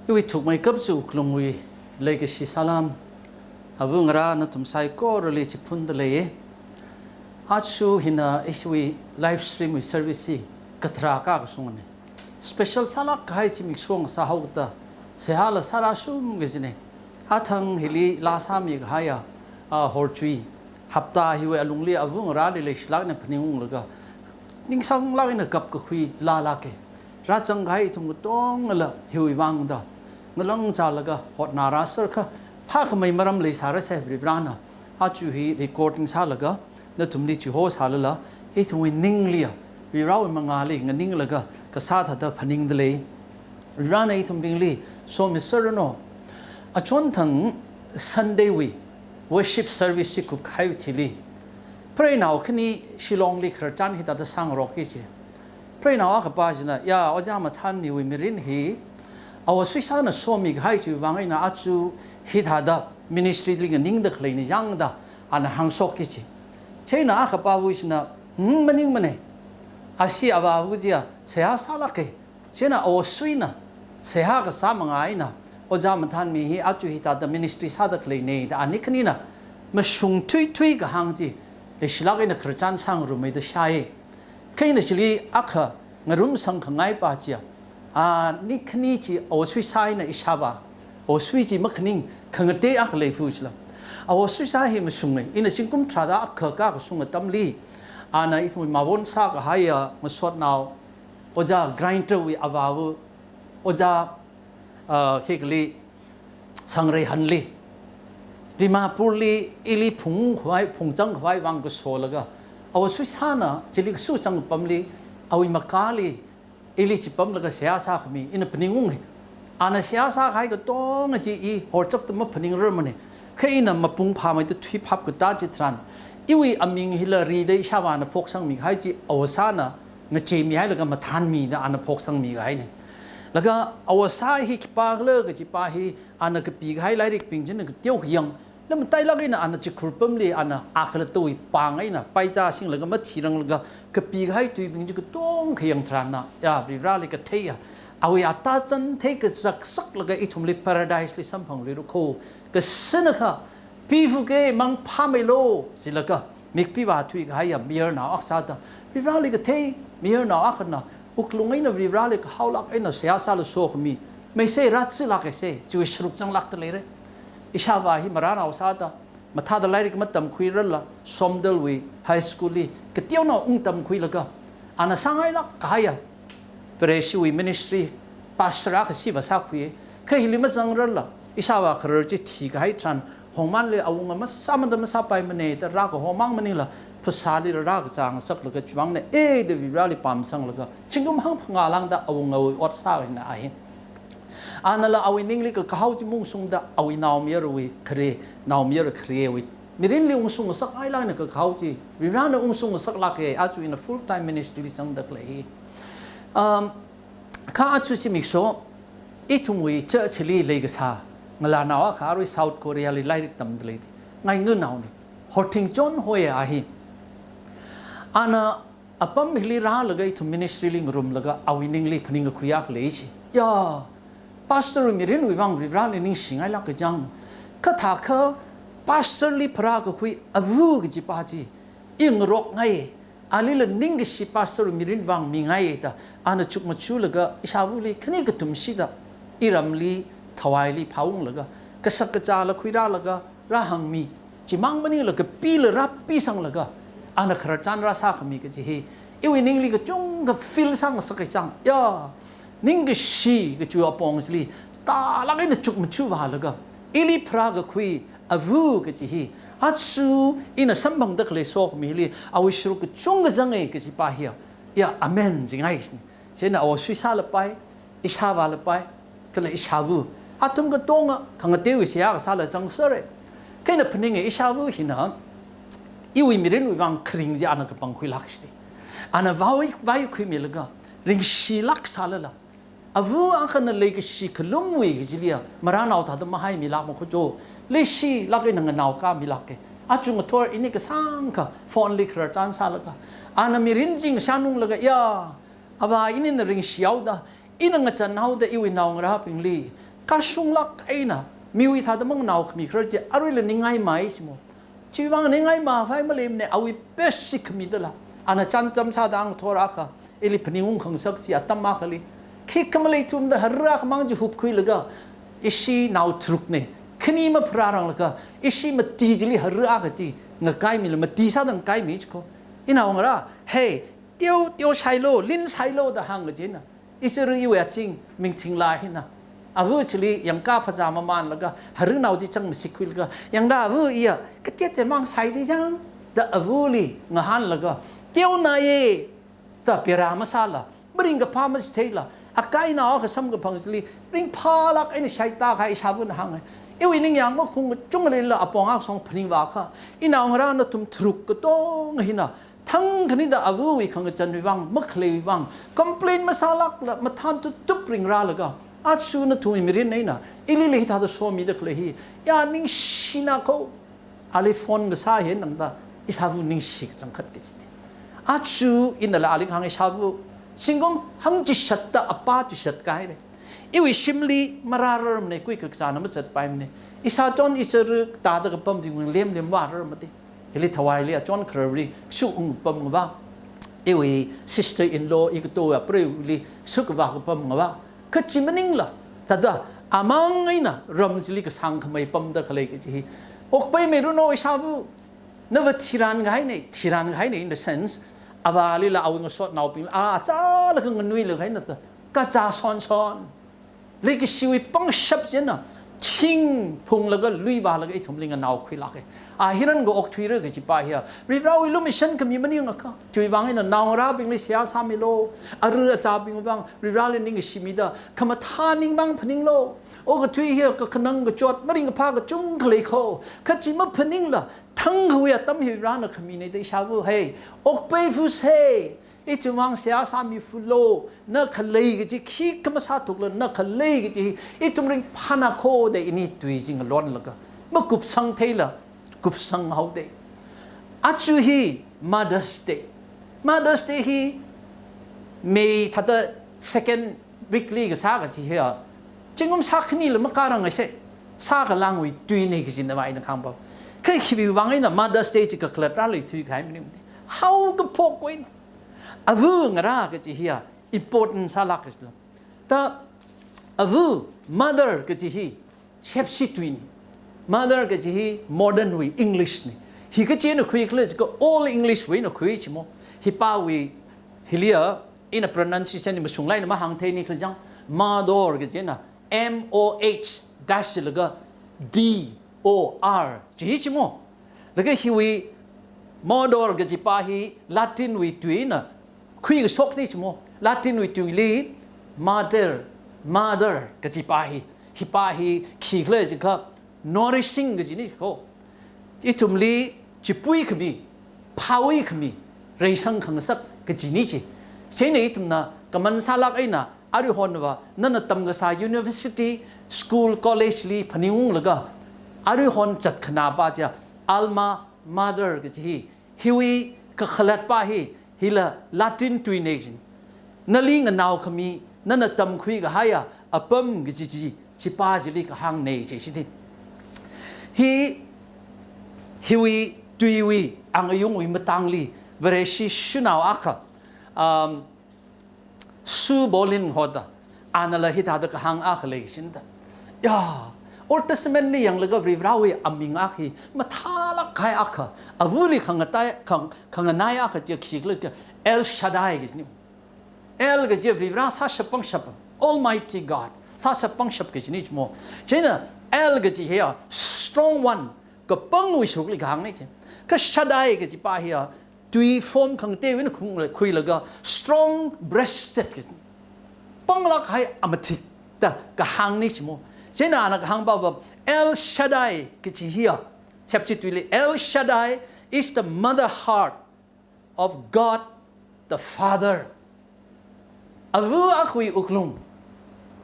iwi thuk mai kap chu klungwi leke shi salam avungra na tum sai ko role chi phun de le achu hina iswi live stream wi service kathra ka sungane special salak khai chi miksong sa hauta sehala sarasum gizine athang hili lasami haya hortui hapta hiwe alungli avungra le shlak na phningung laga ningsang lagina kap ka khui la la ke rachang gai tum tong la hiwi wangda ngalang chalaga hot nara sar kha pha khmai maram le sara se bribrana achu hi recording salaga na tumli chu ho salala e thoi ninglia vi raw mangali nganing laga ka sa tha da phaning dele rana e thum bingli so miserno achon thang Sunday we worship service ku khai thili pray now khni shilong li kharchan hi ta da sang roki che pray now ka pa jina ya oja ma than ni we mirin hi aw swisa na so mi gai chu wangai na achu hi tha da ministry ling ning da khlei ni yang da an hang sok ki chi chena ka pa wu sina maning mane asi aba wu jia seha sala ke chena aw swina seha ka sa mangai na oja ma than mi hi achu hi ta da ministry sa da khlei nei da anikni na ma shung thui thui ka hang ji le shilak ina kharchan sang ru mai da shaye kaina chili akha ngarum sang khangai pa chia nikni chi aw sui sai na ishaba aw sui chi makhning khangate ak le fujla aw sui sai hi masung ina singkum thada akha ka sung tamli ana ithu mawon sa ka haya masot naw oja grinder wi awawu oja khekli sangre hanli dimapurli ili phung khwai phungjang khwai wang ko solaga aw sui sana chili su chang pamli awi makali ili chipam laga siasa khami ina pningung ana siasa khai ko tong ji I horchap tama pning remane khaina mapung pha mai tu thui phap ko ta chi tran iwi aming hilari dei shawana phok sang mi khai ji awasana ngache mi hai laga mathan mi da ana phok sang mi gai ne laga awasa hi pa le ga ji pa hi ana ka pi gai lai rik ping jin ka teu hyang lam tai lagina ana chi khurpam le ana akhla tui pangai na paija sing laga ma thirang laga ka pi gai tui bing ji ka tong khyang thrana ya bivra le ka theya awi ata chan the ka sak sak laga I thum le paradise le samphang le ru kho ka sinakha pi fu ke mang pha mai lo silaga mik pi wa thui ga ya mir na aksa ta bivra le ka the mir na akhna uklungai na bivra le ka haulak ai na siasa le so khmi mai se rat sila ka se chu shruk chang lak ta le re Ishava hi marana usada matha da lairik matam khui ralla somdal wi high school li ketiau na tam khui laga ana sangai la kaya preshi wi ministry pasra ka siva sa khui ka hilima sang ralla Ishava khrer ji thi ga hai tran hongman le awunga ma samanda ma sa pai mane da ra ko homang mani la phusali ra ga chang sak laga chwang ne e de virali pam sang laga chingum hang phanga lang da awunga ot sa na ai anala awi ningli ka kahau ji mung sung da awi naw mi ri khre naw mi ri khre wi mirin li ung sung sak ai la na ka khau ji ri ran ung sung sak la ke achu in a full time ministry sang da klei ka achu si mi so itum wi church li le ga sa ngala naw kha ri South Korea li lai tam dle ngai ngu naw ni hoting chon hoya a hi ana apam hili ra laga itu ministry ling room laga awi ningli phning ga khuyak le chi ya pastor mirin wi wang rivral ning singai la ka jang ka tha kha pastor li phra ka khui avu gi pa ji ing rok ngai ali le ning si pastor mirin wang mi ngai ta ana chuk ma chu laga isavu li khni ka tum si da iram li thawai li phaung laga ka sak ka cha la khuira laga ra hang mi chi mang mani laga pi le rap pi sang laga ana khra chan ra sa khami ka ji hi iwi ning li ka chung ka feel sang sa ka chang ya ning shi ga chu apong li ta la ga chuk mchu wa la ga ili phra ga khui avu ga chi hi atsu in a sambang da kle so mi li awi shru ka chung ga jang e ga chi pa hi ya amen jing ai ni che na aw sui sa la pai isha wa la pai kle isha vu atum ga tonga khang te wi sia ga sa la jang sare kai na phning e isha vu hi na iwi mirin wi wang khring ja na ka pang khui lak sti ana vai khui mi la ga ring shi lak sa la avu akhana le shi khlum wi gilia marana ta da mahai mi lak mo kho le shi lak in nga naw ka mi lak ke achung thor ini ka sang ka phone likra tan sa la ka ana mi rin jing sanung la ga ya aba inin ring shiau da in nga chan hau da iwi naw ngra ping li kasung lak ay na miwi thada mang naw khmi khroje arui le ningai mai simo chiwang ningai ma phai malim ne awi basic mi dala ana chan cham sa dang thora kha eli phningung khang sak si atama khali khi kamalei tum da harra mang ji hup khui laga ishi naw truk ne khni ma phrarang laga ishi ma tijli harra ka ji nga kai mi le ma ti sa dang kai mi chko ina ngara hey tiêu sai lo lin sai lo da hang ji na isuru iwe ching ming thing la hina avu chili yang ka phaja ma man laga haru naw ji chang sikwil ga yang da avu iya ka te mang sai di jang da avu li nga han laga tiêu na ye ta pira masala bring ga pa ma stela akai na ka sam ga phang chili bring pha lak ai ni sai ta khai sabu na hang iwi ning yang ma khung chung le la apong a song phning wa kha ina ngara na tum thruk ka tong hina thang khani da avu wi khang chan wi wang ma khle wang complain masalak la ma than tu tup ring ra laga atsu na tu mirin nei na ili le ta da so mi da khle hi ya ning shina ko ali phone ga sa hen nang da isavu ning shik chang khat ke ti atsu in la ali khang isavu singom hang ji shat da apa ji shat kai le iwi simli mararam ne kui ka sa na ma sat pai ne isa ton isur ta da ka pam ding lem wa rar ma ti ili thawai le chon khri su ung pam ba iwi sister in law ikto a pre li su ka ba ka pam ba ka chimaning la tada amang aina ram jili ka sang khamai pam da khalai ki ji ok pai me ru no isabu na va thiran gai nei in the sense avali la awing sot naw ping a cha la ka nui le gai na ta ka cha son le ki siwi pang shap jena ching phung laga lui ba laga ithum linga naw khwi la ke a hiran go ok thwi re ga chi pa hia ri ra wi lu mission kam yimani nga ka chui wang ina naw ra bing le sia sa mi lo aru cha bing bang ri ra le ning shimi da khama tha ning bang phning lo o ga thwi hia ka khanang ga chot maring pha ga chung khle kho kha chi ma phning la thang huya tam hi ra na khami nei dei sha bu hey ok pe fu se itu mang sia sa mi fulo na khalei gi khi kama sa tuk la na khalei gi itu ring phana kho de ini tui jing lon laga ma kup sang thela kup sang hau de achu hi mother's day hi may thata second weekly ga sa ga chi he chingum sa khni la ma karang ase sa ga lang wi tui nei gi na mai na khang ba kai hi bi wang ina mother's day chi ka khlat ra le tui khai mi how ga phok ko avu ngara ke chi hia important salak islam ta avu mother ke chi hi chepsi twin mother ke chi hi modern way english ni hi ke chi no khui kle ko all english way no khui chi mo hi pa we hilia in a pronunciation ni masung lai na ma hang thei ni khlajang mador ke chi na moh dash laga dor chi chi mo laga hi we modor ke chi pa hi latin we twin na khui ga sok ni chmo latin wi tu li mother ka chi pa hi khi khle ji ka nourishing ga ji ni ko itum li chi pui khmi phawi khmi reisang khang sak ka ji ni chi sei nei itum na kaman salak aina ari hon wa nana tam ga sa university school college li phaniung laga ari hon chat khana ba cha alma mother ga ji hiwi ka khalat pa hi hila latin twination naling naw khami nana tam khui ga haya apam gi ji chi pa ji li ka hang nei chi thi hiwi tuiwi ang yung wi matang li bare shi shunaw akha su bolin hoda anala hi ta da ka hang akha le shin da ya Old Testament ni yang laga rivrawi aming akhi mathala kai akha avuli khang nai akha je khigla El Shaddai gisni El ga je rivra sa shapang Almighty God sa shapang shap gisni mo chena El ga ji here strong one ka pang wi shukli gang ni ka Shaddai ga ji pa here tui form khang te win khui laga strong breasted gisni pang la khai amati da ka hang ni mo Chena anak hang baba El Shaddai kichi here chapter 2 El Shaddai is the mother heart of God the Father avu akhui uklung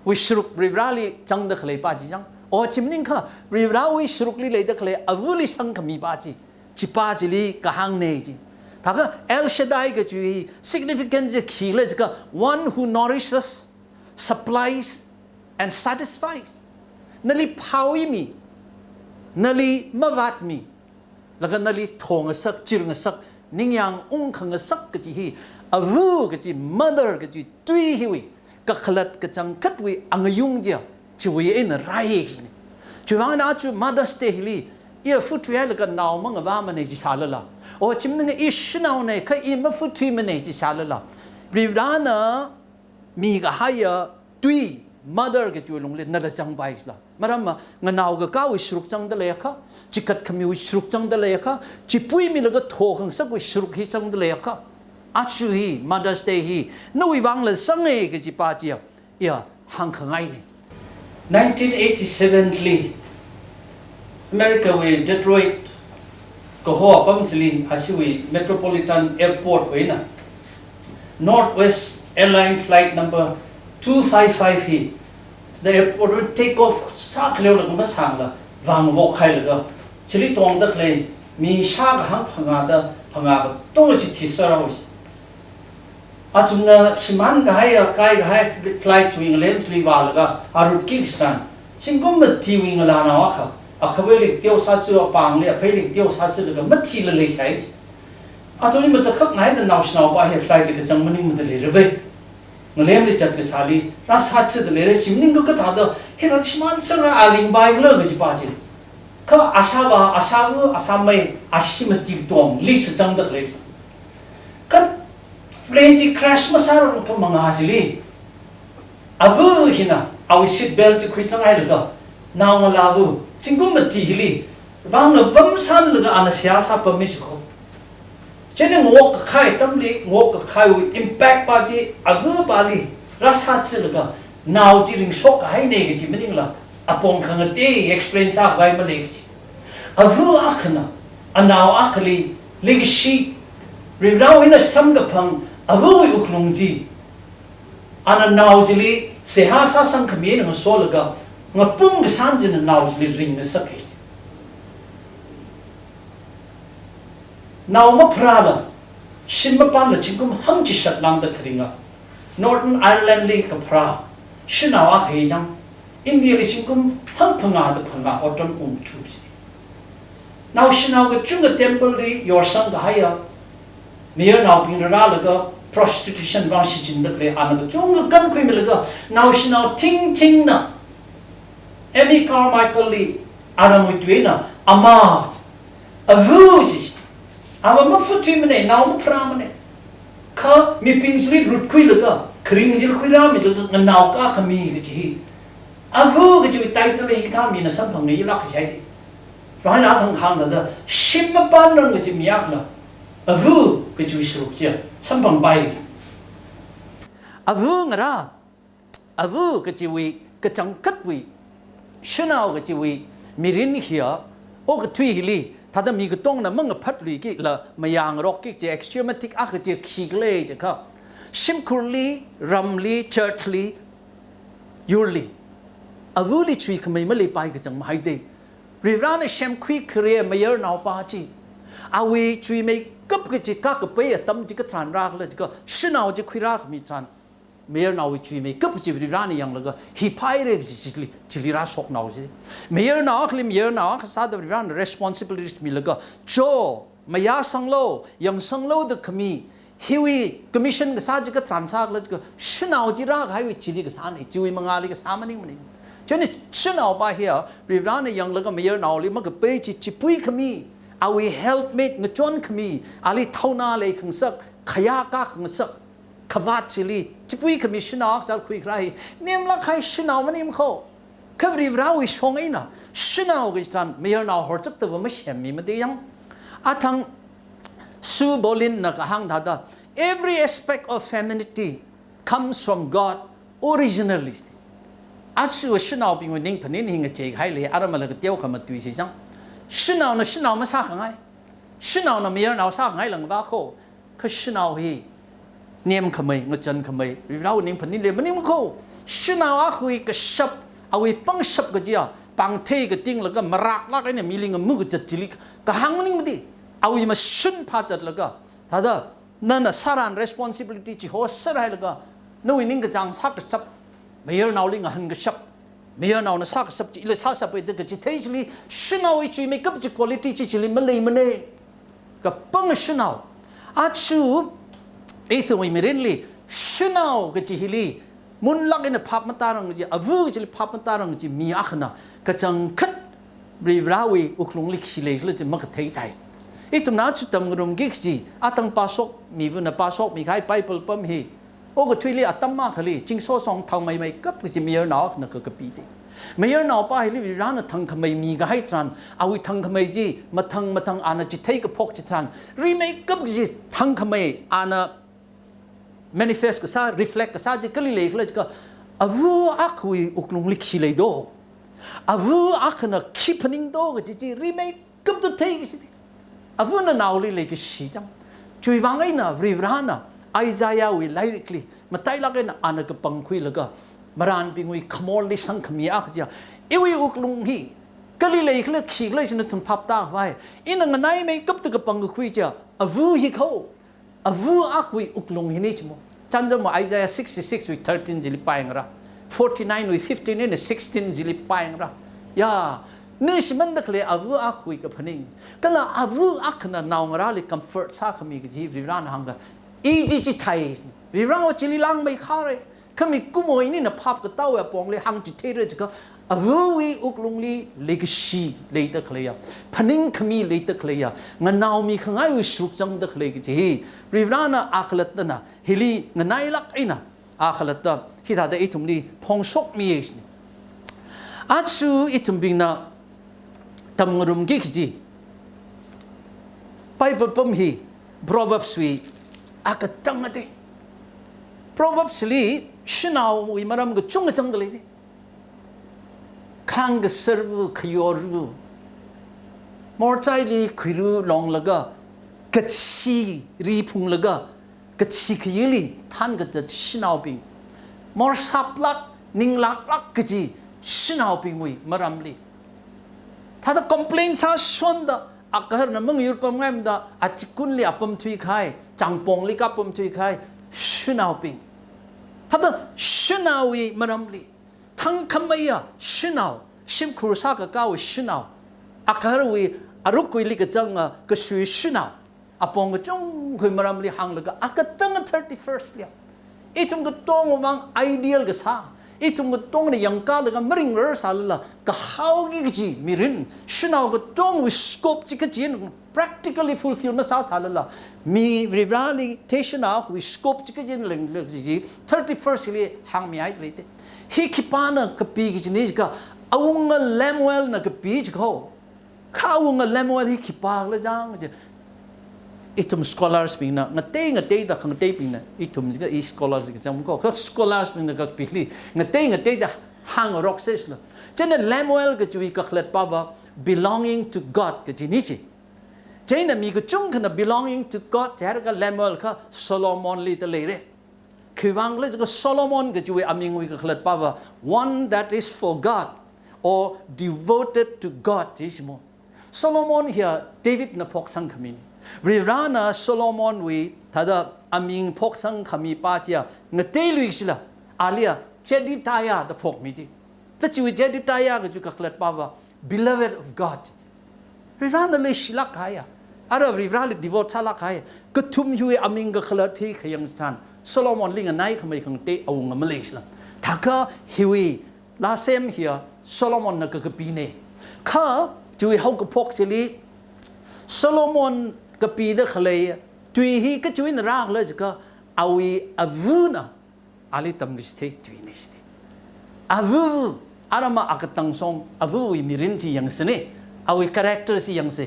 we shruk rivrali chang da khle pa ji jang o chimning kha rivrawi shrukli le da khle avuli sang khami pa ji chi pa ji li ka hang nei ji ta El Shaddai ke ji significant je khile ka one who nourishes supplies and satisfies นาลีพาวิมีนาลีมวัดมีแล้วก็นาลีทงสักจิรงสักนิ่งยังขังสักก็จีอาวูก็จี mother ก็จีตุยฮิวิก็ขลัดก็จังคัดวิอังยุงเดียวช่วยเอ็นไรนี่ช่วยฟังนะช่วย mother's day ฮิลีเอี่ยฟุตวีแล้วก็นาวมังว่ามันในจิชาลละโอ้ชิมนึงอิชนาวเนี่ยคืออิมฟุตวีมันในจิชาลละรีดานะมีก็ให้ตุย mother ก็ช่วยลงเล่นนั่นแหละจังไปละมาดามงานเอาก็ก้าววิสรุกจังเดเลยค่ะจิกัดขมิวิสรุกจังเดเลยค่ะจิปุยมีแล้วก็โถขังสักวิสรุกฮิจังเดเลยค่ะอาชูฮี mother's day ฮีนู่นวังเลยสังเกตก็จิป้าเจียเอี่ยหังขังไงนี่1987 ลี America เว Detroit ก็หัวปั๊มสิลีอาชีวิ Metropolitan Airport เว้ยนะ Northwest Airline Flight Number 255 ฮี The airport will take off สักเร็วแล้วก็มาสั่งละวางวอกใครเลยก็ชิลิตองดักเลยมีชากับหังพังอาดพังอาก็ต้องจิตที่สระวิอาจุนน่ะชิมันก็ให้ใครก็ให้ flight วิ่งเล่นสิลีวาลก็อารุกิกสันชิงก็มัดที่วิ่งลานาวะครับอาเขาไปเล็กเที่ยวสัตว์ตัวปังเลยไปเล็กเที่ยวสัตว์เลยก็มัดที่เลยใส่อาตัวนี้มันจะขับไหนแต่นาวชนาวไปให้ flight เลยก็จังมันนี่มันเลยเว้ยเลี้ยงเลยจัดกษัตริย์รัฐสัตว์เลยชิมนิ่งก็กระทาดเฮ้ยแต่ชิมันสระอาลิงใบเลิกก็จะป้าจีก็อาชาไม่อาชิมติดตัวลิสจังดักเลยก็เฟรนจีคราชมาสารก็มังอาจิลีอาวูหินะเอาซิดเบลต์คุยสังไงเลยก็นาวลาวูจิงกุมติฮิลีวางวัมสันเลยก็อันเสียสาปมิจุกเช่นงอกกับใครตั้มลีงอกกับใครวิ impact ป้าจีอาวูปาลีรัฐสัตว์เลยก็นาวจีริงช็อกให้เนกจีไม่ดิ้งละอาปงขังเตะ explain สักใบมาเลยจีอาวูอักนะอันนาวอักลีเลกชีเรื่องราวนี้สัมกับพังอาวูอุกลงจีอันนาวจีลีเสียหาสังขมิ้นหัวโซลก็งับปุ่งกับสันจีนนาวจีลีริงกับสักเหตุนาวมาพระละชิมมาปานละจิงกุมหังจิชัดลังตะคริงะ Northern Ireland ลีกับพระชินาวอักเฮียจังอินเดียลิจิงกุมหังพังอาดพังอาอดมทุบสินาวชินาวก็จุงกับ temple ลียอร์สังก็ให้มีนาวพิงราละก็ prostitution วางสิจินดักเลยอันนั้นก็จุงกับกันคุยมีละก็นาวชินาวทิ้งนะเอมี่คาร์ไมเคิลลีอารามุยตัวน่ะอามาอาวูจิอาว่ามันฟุตที่มันเนี่ยนาวมันพรามันเนี่ยข้ามีพิงสลีรุดคุยละก็คริงจิลคุยรามีละก็นาวก็ขมีก็จีอาวูก็จะไปไต่ตัวเลยท่ามีนะสัมผัสนี้ลักใช่ดิเพราะให้น่าทางนั่นเด้อชิมมาปานนั่นก็จะมีอะไรอาวูก็จะวิสรุปเจ้าสัมผัสไปอาวูงระอาวูก็จะวิก็จังกัดวิชนาวก็จะวิมีรินเหียโอ้ก็ทวีฮิลีถ้าจะมีก็ต้องนะมึงก็พัดลุยกี่ละไม่ยางรอกกี่จะ extrematic อ่ะก็จะขี้เล่จะครับชิมคุลีรัมลีเชิร์ตลียูลีอาวูลีช่วยขมิ้นมาเลยไปก็จังไม่ได้รีร้านในเชมคุยเครียไม่เยอะนาวป้าจีอาวีช่วยไม่กับก็จะกักไปตั้มจะก็ทรานรักเลยจะก็ชินาวจะคุยรักมีทรานไม่เยอะนาวช่วยไม่กับจะรีร้านในยังเลยก็ฮิพายเรื่องจิลิราสกนาวจีไม่เยอะนาวคลิมเยอะนาวก็สาดรีร้าน responsibility มีเลยก็โจไม่ยาสังโลยังสังโลเด็กขมีฮิวี commission ก็สาดจะก็ทรานซักเลยก็ชินาวจิรักให้วิจิลิก็สานให้ช่วยมังอาลีก็สามันนี่มันนี่ฉะนั้นชินาวไปเฮียรีร้านในยังเลยก็ไม่เยอะนาวเลยมันก็ไปจิปุยขมีเอาไว้ helpmate งจวนขมีอะไรเท่านาเลยขังสักขยะก้าขังสักขวัดชิลีจิปุยขมีชินาวจะคุยใครเนี่ยมันใครชินาวมันนี่มันเขาคือรีบเราวิชงไอ้น่ะชินาวก็จะไม่ยอมเอาหัวจับตัวไม่เชื่อมีมันได้ยังอาทั้งซูโบลินนักหังท่า every aspect of femininity comes from God originally อาชูชินาวเป็นคนนิ่งพันนิ่งกับเจ้าให้เลยอาร์มาเลยก็เที่ยวขมาตุยสิจังชินาวน่ะชินาวมาสักไงชินาวน่ะมีอะไรเอาสักไงหลังบ้าเขาคือชินาวฮีเนียมขมิ้นงจันขมิ้นเรานิ่งพันนิ่งเลยมันนิ่งมันเขาชินาวอาคุยกับชับเอาไว้ปังชับก็เจ้าปังเทก็ติ้งแล้วก็มารักลักไอ้เนี่ยมีลิงกับมือก็จัดจิลิก็หังมันนิ่งมันดีเอาไว้มาชุนพาจัดแล้วก็ถ้าเด้อนั่นน่ะสาราน responsibility ที่หัวสลายแล้วก็นู่นนิ่งก็จังสักก็ชับไม่ยอมเอาลิงกับหันก็ชับ没有闹那啥个什么，了啥什么这个就天气里是闹一句没个不是 quality 就里没来没来，个崩是闹，啊就，一次我没人里是闹个就里，mun lak ina pap matarang ji avu ji pap matarang ji mi akhna ka chang khat ribrawi uklung lik sile le ji mak thei thai itum na chu tam rum gi ji atang pasok mi bu na pasok mi khai bible pam hi o ko thuli atam ma khali ching so song thang mai mai kap ji mi na na ka pi de mi na pa hi li ran thang khamai mi ga hai tran awi thang khamai ji mathang ana ji thei ka phok ji tran ri mai kap ji thang khamai ana manifest ka sa reflect ka sa ji kali le khle ka avu akhui uklung lik si le do avu akhna keeping do ga ji remake kap to take si avu na naw le ki si jam chui wang ai na rivrana Isaiah we likely matai la na ana ka pangkhui la ka maran pingui khamol li sang khami ak ja ewi uklung hi kali le khle khi khle sin thum phap ta vai in nga nai mai kap to ka pangkhui ja avu hi kho avu akhui uklung hi ni chmo chanjam mo Isaiah 66 with 13 jili paingra 49 with 15 and 16 jili paingra ya nish man dakhle avu akhui ka phaning kala avu akhna nawngra li comfort sa khami ki ji ran hanga iji ji thai wi rang chili lang mai khare khami kumoi ni na phap ka taw ya pong le hang ji there ka avu wi uklung li legacy le ta khle ya phaning khami le ta khle ya nga naw mi khangai wi suk chang da khle ki ji ri rana akhlat na hili nga nai lak ina akhlat da hi da itum ni phong sok mi is ni achu itum bing na tam ngrum gi ji bible pam hi proverbs wi akatang ate proverbs li shinaw wi maram ga chung chang da le ni khang ga serve khyor mortai li khiru long laga katsi ri phung laga katsi khili than ga shinaw bing mor saplak ning lak lak ji shinaw bing wi maram li thada complain sa sonda akar na mang yur pam ngam da achikun li apam thui khai changpong li ka pam thui khai shinaw bing thada shinaw wi maram li thang khamaya shinaw sim khursa ka kaw shinaw akar wi arukui li ka changa ka shui shinaw apong ka chung khoi maram li hang laga akatang 31st lia itum ka tong wang ideal ka sa itum ka tong na yang ka laga maring rer sa la ka how gi ji mirin shinaw ka tong wi scope chi ka jin practically fulfill ma sa sa la mi realization of wi scope chi ka jin leng ji 31st li hang mi ai le te hi kipana ka pi gi ni ka awunga lemuel na ka pi ji ko ka awunga lemuel hi kipa la jang je itum scholars bing na ngate da khang te bing na itum ga i scholars ga jam ko scholars bing ga pili ngate da hang rock ses na chen lemuel ga chui ka khlet pa ba belonging to god ga ji ni chi chen mi ga chung khna belonging to god jar ga lemuel ka solomon li te le re khwang le ga solomon ga chui aming wi ga khlet pa ba one that is for god or devoted to god is mo solomon here david na phok sang khamin rirana solomon wi thada aming phok sang khami pa sia ngate lui sila alia jeditaya the phok mi ti ta chi jeditaya ga chu ka khlat pa ba beloved of god rirana le shila khaya ara rirana devote sala khaya ka thum hui aming ga khlat thi khayang stan solomon ling nai khamai khang te awung ma le sila thaka hiwi la sem here solomon na ka pi ne kha chui hau ka phok chili solomon ka pi da khlei tui hi ka chui na ra le ka awi avuna ali tam gi ste tui ne ste avu arama akatang song avu wi mirin ji yang sene awi character si yang se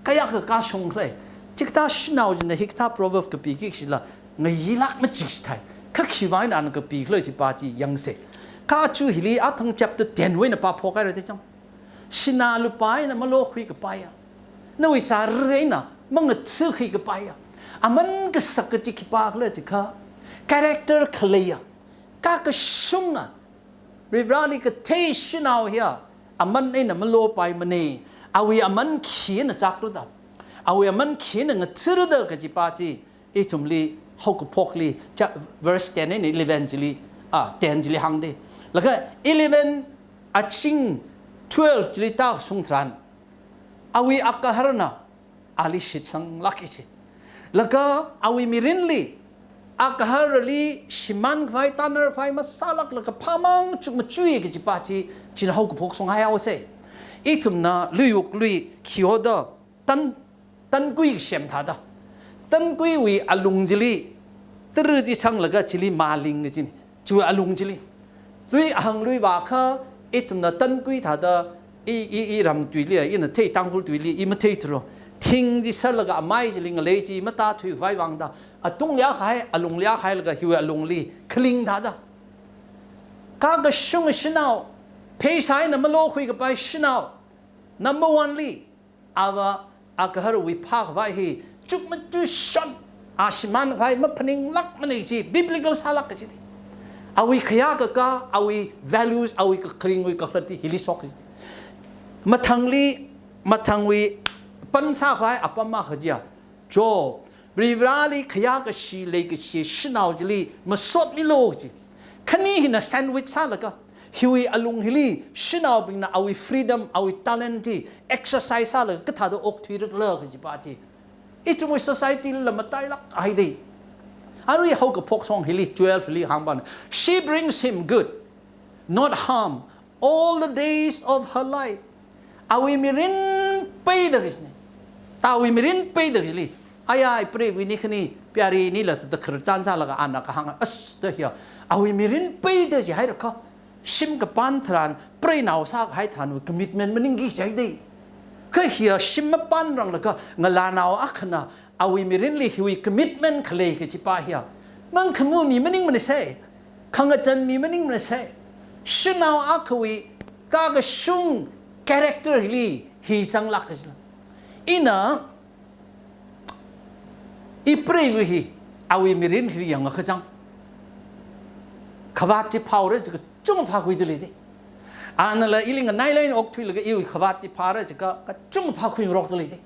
kaya ka song khlei chikta shnaw jin hikta proverb ka pi ki sila ngai lak ma chik stai ka khiwai nan ka pi khlei chi pa chi yang se ka chu hili athang chapter 10 we na pa phokai re te chang sina lu pai na malo khui ka pa ya na wi sa re na mang tsu khi ka pa ya aman ka sak chi ki pa khle chi kha character khleya ka ka sunga ribrali ka te sinaw here aman na malo pai mane awi aman khi na sak lu da awi aman khi na ngtsru da ka chi pa chi e tumli hau ka phokli verse 10 and 11 jili 10 jili hang de laka 11 a ching 12 jilita sung tran awi akaharna ali shit sang lakiche laga awi mirinli akaharli shiman vai taner vai masalak laga pamang chuk machui ki pachi chin hau ko phok song hai ase itumna luyuk lui khioda tan kui shem thada tan kui wi alung jili tru ji sang laga chili maling ji chu alung jili lui hang lui ba kha itumna tan kui thada i ram tui li in the Tangkhul tui li imitatro ting ji salaga mai ji ling le ji mata thui vai wang da atung lia khai alung lia khai laga hiwa alung li kling da da ka ga shung shinao pei sai na malo khui ga pai shinao number 1 li awa akahar wi phak vai hi chuk ma tu shan asman vai ma phaning lak mani ji biblical salak ji awi khaya ka awi values awi ka kring wi ka khati hili sok ji mathangwi pansa khai apama khajia jo rivrali khaya ka shi le ka shi shinau jili masot mi lo ji khani hina sandwich salaka hiwi alung hili shinau bingna awi freedom awi talent exercise salaka ka thada ok thwi rak la ji pa ji itmu society la matai lak ai dei arui how ka phok song hili 12 hili hangban she brings him good not harm all the days of her life awi mirin pay the gisne tawi mirin pay the gisli aya pray we nikhni pyari ni la ta khirchan sa laga ana ka hang as ta hiya awi mirin pay the ji hai rakha sim ka pan thran pray naw sa hai thran commitment maning gi jai dei ka hiya sim pan rang la ka ngala naw akhna awi mirin li hiwi commitment khle ke chi pa hiya mang khmu mi maning man se khanga chan mi maning man se shinaw akwi ka ga shung character hili hi sang lak ina ipre wi hi awi mirin hi yang khajang khawat ti phawre ji chung pha khui dile de anala iling nai line ok thui laga iwi khawat ti phara ji ka chung pha khui rok dile de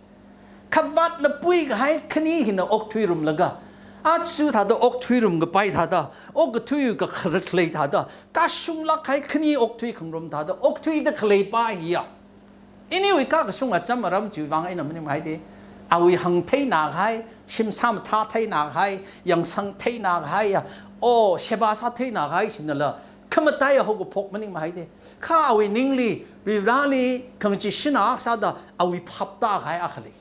khawat na pui ga hai khani hin ok thui rum laga achu tha da ok thui rum ga pai tha da ok thui ga khrat lei tha da ka shung lak hai khani ok thui khang rum tha da ok thui da khlei pa hi ya anyway ka shung a cham ram chu wang ai na mani mai de awi hang thei na hai sim sam tha thei na hai yang sang thei na hai ya o sheba sa thei na hai sin la khamatai ho go phok mani mai de kha awi ningli ri rali khang chi shina sa da awi phap ta hai a khali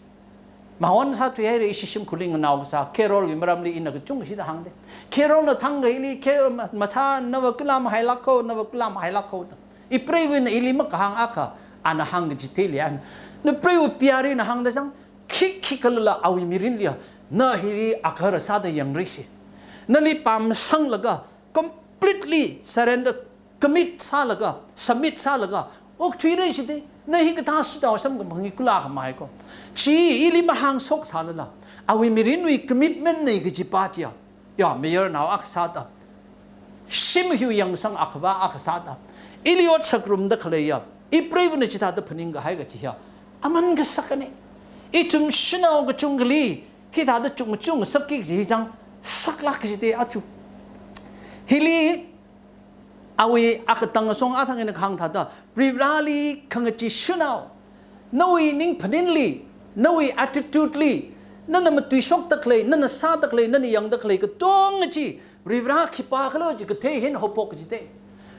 mahon sa tu hai ri sim khuling naw sa kerol gi maram li in ga chung si da hang de kerol na thang gai li ke matha naw kulam hai lakho naw kulam hai lakho I pray win ili ma ka hang akha ana hang jitelian no pray with piari na hang da jang khikala awi mirin lia na hiri akhara sada yang rishi na li pam sang laga completely surrender commit sa laga submit sa laga ok thire shi de na hi ka ta su da sam ka bhangi kula ka mai ko chi ili ma hang sok sa la awi mirin wi commitment nei ka ji patia ya mayor now aksada sim hu yang sang akhwa aksada ili ot sakrum da khaleya I pray when it's at the Peninga Hagatia. Among the Sakane. Itum Shino Gachungali, he had the Chung Saki, he's on Saklakity Atu. Hili Awi Akatanga song Atang in the Kangtada, Rivali Kangachi Shunao. No eating Peninli, no attitudely, none of the shock the clay, none of Sata clay, none of young the clay, Tongachi, Rivraki Pakalo, you could take in Hopokite.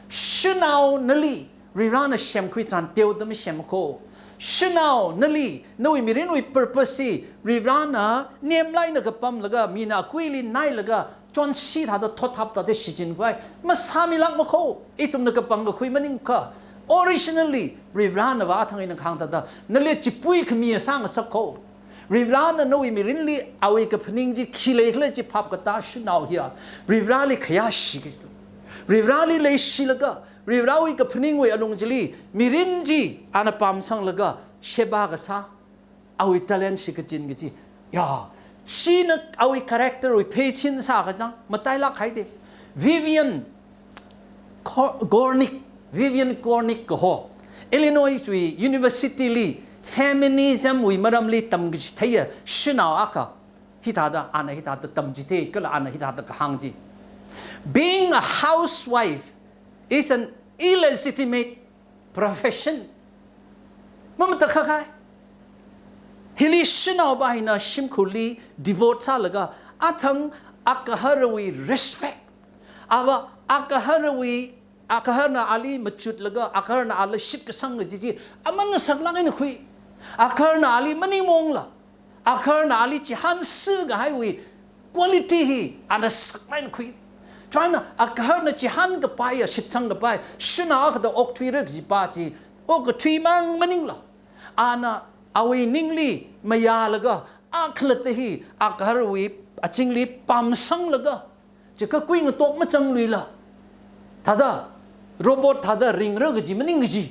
Shunao Nali. Rirana shem kwitan teo them shem ko. Shinao nali no imirin we purpose Rirana name line laga pam laga mina kwili nai laga John si ha da tot hap da de shijin vai masami lak mo ko itum naga pang khui maning ka originally Rirana wa thang in khang da nali chipui khmi sang sak ko Rirana no imirin li awi ka phning ji khile khle ji phap ka ta shinao hia Rirali khaya shi Rirali le shi laga Rirawi ka pning we alung jili mirinji anapam sang laga sheba ga sa awi talent shi ka jin gi ya chi na awi character we patient sa ga jang matai la khai de Vivian Gornick ko ho Illinois we University li feminism we maram li tam gi thaya shina aka hitada ana hitada tam ji te kala ana hitada ka hang ji being a housewife is an illegitimate profession มันตะค่ะฮิลิชนาบาฮินาชิมคุลี devote ซาลก็อาทั้งอักฮาร์วี respect อาว่าอักฮาร์วีอักฮาร์นาอาลีมัจุดแล้วก็อักฮาร์นาอาลีชิบกสังก์จีอามันสักลังอินคุยอักฮาร์นาอาลีมันนี่มองละอักฮาร์นาอาลีจีฮันซื้อก็ให้วี quality ฮีอันนั้นสักลังคุยตอนนั้นอักฮาร์นาจีฮันก็ไปอ่ะชิดชังก็ไปชินาก็ต้องออกทวีเรื่องจีป้าจีออกทวีมันนี่ละอันนั้นเอาไว้นิ่งลีไม่ยาแล้วก็อักลัดที่อักฮาร์วีจริงลีปั๊มสังแล้วก็จะก็คุยกับโต๊ะมาจังเลยละท่าดาโรบอทท่าดาริงเรื่องจีมันนิ่งจี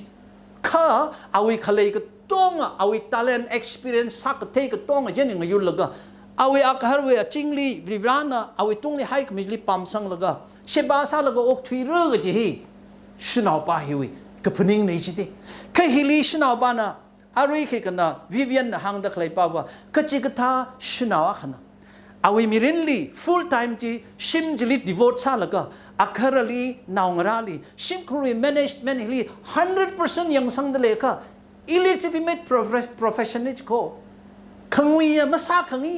ข้าเอาไว้ขเลยก็ต้องเอาไว้ talent experience สักเทก็ต้องเจนยังอยู่แล้วก็เอาไว้อักฮาร์วีจริงลีวิบรานะเอาไว้ตรงนี้ให้ขมิลีปั๊มสังแล้วก็เชบาซาแล้วก็ออกทวีเรื่องจีฮีชนาป้าฮิวิก็พนิ่งในจีดีแค่ฮิลีชนาบ้านะอารีคิกันนะวิเวียนหางตะใครป่าวก็จิกท่าชนาวขนาเอาไว้มีเรนลี่ full time จีชิมจิลิ devote ซาลก็อักขระลีนาวงราลีชิมคุย management ลี 100% ยังสังเดเลก็ illegitimate profession นี่ก็ขังวีมาซาขังวี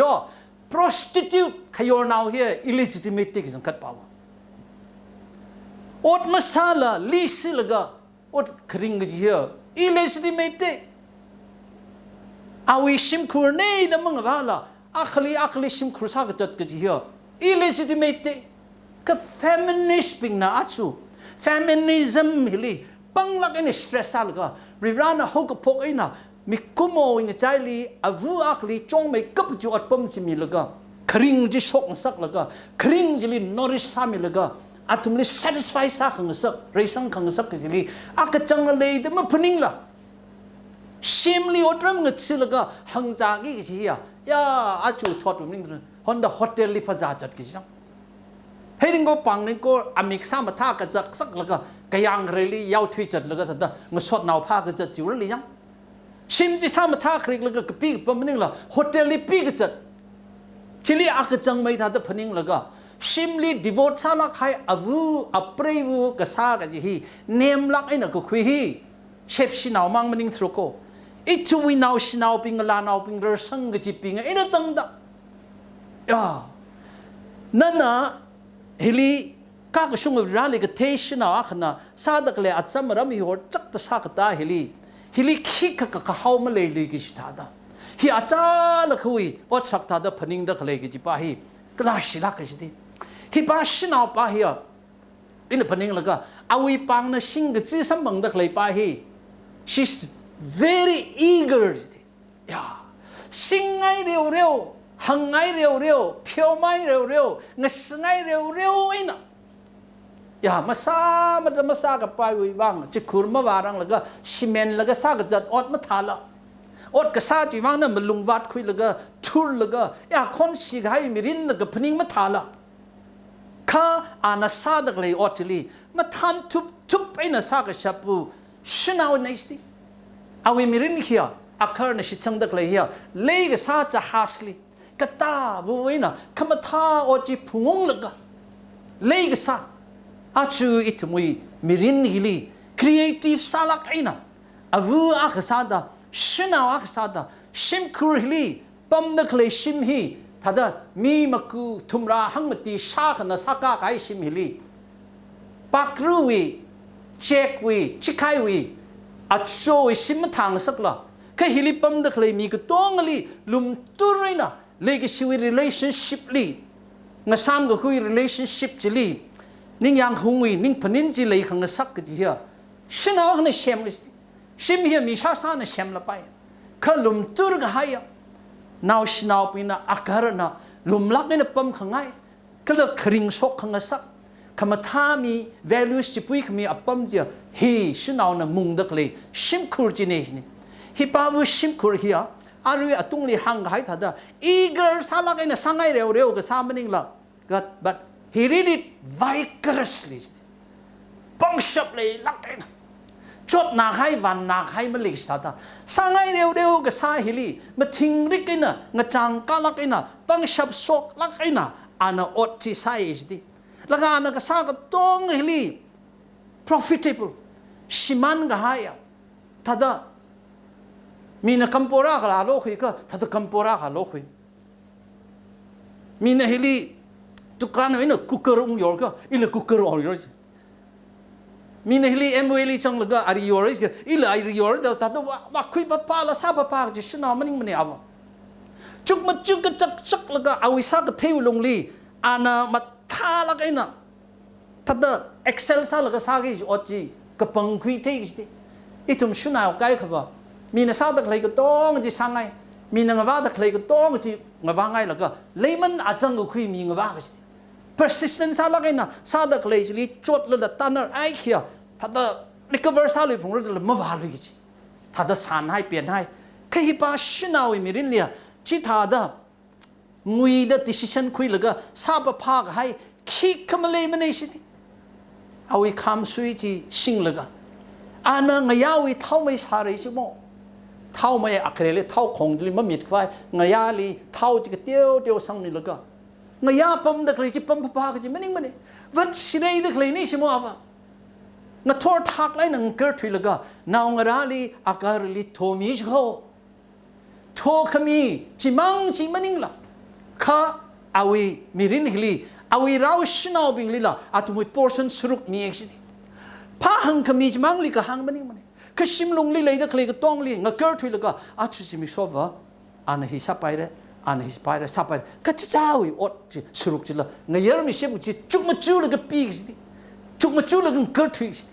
ย่อ prostitute ขยอนาวเฮีย illegitimate ที่สังกัดป่าวอดมาซาละลีสิลก็อดคริงก์เฮียillegitimate เอาวิชิมคูร์นี่ดมังกาละอัคลีชิมคูร์สักจัดก็จีเหรอ illegitimate ก็ feminist ปิงนะอัจฉริ feminism ฮิลีปังลักอินสเตรสอะไรก็ริรานะฮุกพกอินะมีกุโมอินใจลีอาวูอัคลีจงไม่กับจูอัดปั๊มจิมีละก็คริงจีสกสักละก็คริงจีลีนอริสามิละก็อาตุมลี satisfy สักขังสักเรื่องขังสักก็จีลีอากจังเลยแต่ไม่พนิ่งละชิมลีอดรำเงินสิละก็หังจากกี่ก็จียาอาจูทอดแบบนี้ฮอนดาโฮเทลลีพาจาจัดกี่จังเฮ้ยนี่ก็ปังนี่ก็อเมริกามาท่ากันสักละก็กยังเรลี่ยาวทวีจัดละก็ทัดเงาสดนาวผ้ากันจัดจิ๋วเลยยังชิมจีสามาท่าคริกละก็กปีกปั๊มนี่ละโฮเทลลีปีกจัดชิลีอากจังไม่ทัดพนิ่งละก็ชิมลีดีโวตซาลักให้อวูอัปเรวูกษากันจีฮีเนมลักไอ้น่ะก็คุยฮีเชฟชินาวมังมันนิ่งทรุโกอีทูวินาวชินาวปิงลานาวปิงเรสังกันจีปิงไอ้นั่นตั้งดะนั่นน่ะฮิลีก้ากชุ่มวิราลีก็เทชินาวขณะซาดักเลยอัดซัมรามีหัวจักตะซากตาฮิลีคิกกะเขามาเลยลีกิชตาดาฮิอาจารย์คุยอดสักตาดาพนิงดักเลยกิจิปาฮีกลาชิลักกิจิฮิปาชินาวปาฮีอินพนิงละก็เอาวิปังนะชิงกจีสัมบังดักเลยปาฮี she's very eager ชิงไงเร็วหังไงเร็วเพียวไงเร็วเงสไงเร็วไอ้น่ะมาซากับไปวิบังจะขุรมาวารังแล้วก็ซีเมนต์แล้วก็ซากับจัดอดมาทาละอดก็ซาจีวังนั่นมันลุงวัดคุยแล้วก็ทุลแล้วก็คนสิกให้มีรินแล้วก็พนิงมาทาละข้าอาณาซาดักเลยอดทีลีมาทันทุบไอ้น่ะซากับชับปูชินเอาในสติเอาวิมีรินเฮียอักขระนชิชังดักเลยเฮียเลยก็ซาจะฮัสลีกตาบุ้ยน่ะขมาท่าอจีพุงแล้วก็เลยก็ซาอาชูอิทมุยมิรินฮิลีครีเอทีฟซาลักไอ้น่ะอาวูอักษาดาชินาวอักษาดาชิมคูร์ฮิลีปั๊มดักเลยชิมฮีท่าดามีมักูทุมราหังมตีชาขนะสักกะไอชิมฮิลีปักรูวีเช็ควีชิคายวีอัดโชยชิมทางสักละแค่ฮิลีปั๊มดักเลยมีก็ต้องลีลุมตุรน่ะเลยก็ชีวิต relationship ลีงาซ้ำก็คุย relationship จีลีนิ่งยังคงวีนิ่งพนินจีเลยขังสักก็จีเฮียชินเอาขนาดเชมเลยชิมเฮียมีชาซาในเชมละไปข้าลุมตุรก็ให้นาวชินเอาปีน่ะอักขระน่ะลุมลักเนี่ยปั๊มขังไงก็เลยคริงซกขังสักขมาท่ามี values จีปุยขมีอัปปั๊มจีเฮีชินเอาน่ะมุงดักเลยชิมคูร์จีเนชนี่ฮิปาวุชิมคูร์เฮียอารุยอตุงลีหังก็ให้ท่าดา eager ซาลักเนี่ยสังไงเร็วก็สามมันนิ่งละก็but he read it vigorously ปังชับเลยลักไอ้น่ะจดนาให้วันนาให้มันลิกสตาร์สังไงเร็วก็สาฮิลีมาทิ้งริกไอ้น่ะงาจังกาลักไอ้น่ะปังชับโศกลักไอ้น่ะอันน่ะอดที่ใส่ดิแล้วก็อันน่ะก็สาก็ต้องฮิลี profitable ชิมันก็ให้ทัดมีนักกัมพูราก็ลาโลกก็ทัดกัมพูราก็โลกมีนักเฮลีทุกการนั้นคุกเกอร์องยอร์ก็อีเลคุกเกอร์องยอร์มีนักเฮลีเฮลีจังเลยก็อาริยอร์ก็อีเลอาริยอร์เดี๋ยวทัดว่าคุยปะปะละซาปะปะก็จะน่ามันนี่เอาจุกมาจุกก็จักจักแล้วก็เอาวิสาก็เที่ยวลงลีอันน่ะมาท่าละกันน่ะทัดExcel ซาละก็ซากิอดจีก็ปังคุยเที่ยวสิอีทุ่มชุน่าใกล้เขาบ่มีนักซาตะใครก็ต้องจีสังไงมีนักว่าตะใครก็ต้องจีงว่าไงแล้วก็เลยมันอาจารย์ก็คุยมีงว่าก็สิ persistence ซาละกันน่ะซาตะใครจีลีจดแล้วตันน่ะไอ้เขียทัดrecover ซาเลยผมรู้แล้วมาว่าเลยจีทัดสานให้เปลี่ยนให้แค่ฮิปาชุน่าวิมิรินเลียจิตาดงุยด decision คุยแล้วก็ซาบพากให้คิดคำเลยมันไอ้สิเอาไว้คำสุยจีสิ่งแล้วก็อันนั้นยาวิเท่าไม่ชาเลยใช่ไหมเท่าไม่อักเรเลยเท่าคงเลยมันมีดไว้ยาลีเท่าจีก็เดียวสังนี่แล้วก็ยาปั๊มดักเลยจีปั๊มพากจีมันนี่มันนี่วัดสิเลยดักเลยนี่ใช่ไหมวะทอดทักเลยนั่งเกิดที่แล้วก็น่างราลีอากาศลีโทมิชเขาโทขมีจีมังจีมันนี่ละข้าเอาไว้มีรินฮิลีเอาไว้เราชนะบิงลีละอาตุมวย portion สรุปมีเองสิพาหังขมีจีมังลีก็หังมันนี่มันก็ชิมลงลีเลยดักเลยก็ต้องลีงาเกิดที่แล้วก็อาตุสิมิชอบวะอันนี้สับไปเลยอันนี้สับไปเลยสับไปก็จะเจ้าอีอดจีสรุปจีละงาเยอะมีเชื่อมจีจุกมาจูแล้วก็ปีกสิจุกมาจูแล้วก็เกิดที่สิ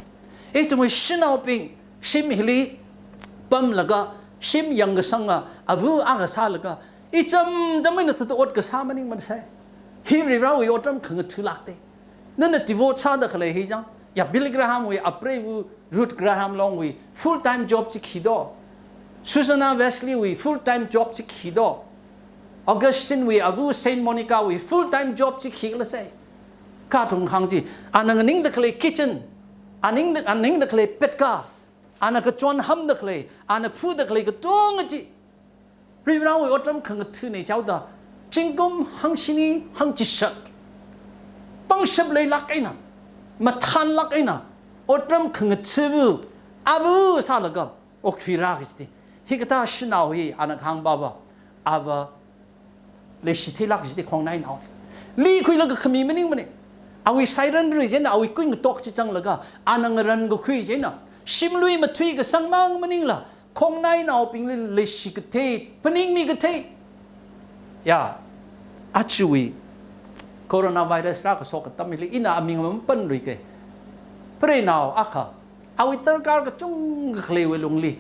ไอ้ตุมวยชนะบิงชิมฮิลีปั๊มแล้วก็ชิมยังก็สังอ่ะอาวุอากาศแล้วก็อีจำไม่น่าจะอดกษามันนี่มันใช่ฮิบริเราอีอดจำขังทุลักเตนั่นน่ะที่โวชาดก็เลยฮิจังอย่าบิลกราฮัมวีอัปเรวูรูทกราฮัมลองวี full time job ที่ขีดอซูซานาเวสลีย์วี full time job ที่ขีดอออกัสตินวีอาวุเซนต์โมนิกาวี full time job ที่ขีดละใช่ข้าตรงขังสิอันนั้นนิ่งตะเคลคิทเช่นอันนิ่งตะเคลเป็ดกาอันนั้นก็จวนฮัมตะเคลอันนั้นฟูตะเคลก็ตัวงจีรีบเราไว้อดรำขังทื่อในเจ้าดาจิงกุมหังชินีหังจิชัดปังเชบเลยลักไอ้น่ะมาทันลักไอ้น่ะอดรำขังทื่ออาบูซาลกับอกทีรักสิฮิกตาชนาวฮีอันนั้นขังบ้าอาบเลชิที่ลักสิของนายนาวลีคุยแล้วก็ขมีมันนิ่งมันนี่เอาไว้ไซรันรีเจนเอาไว้กุ้งตกจิจังแล้วก็อันนั้นรันก็คุยเจนน่ะชิมลุยมาทุยก็สังมังมันนิ่งละคงนายนาวปิงเลชิกเทปนิ่งมีกเทยาอาชีวิโคโรนาไวรัสรักสกตัมมิลีอินามิงมันเป็นริเกเพรนาวอาค่ะเอาไว้ตระการก็จุงเคลวลงลี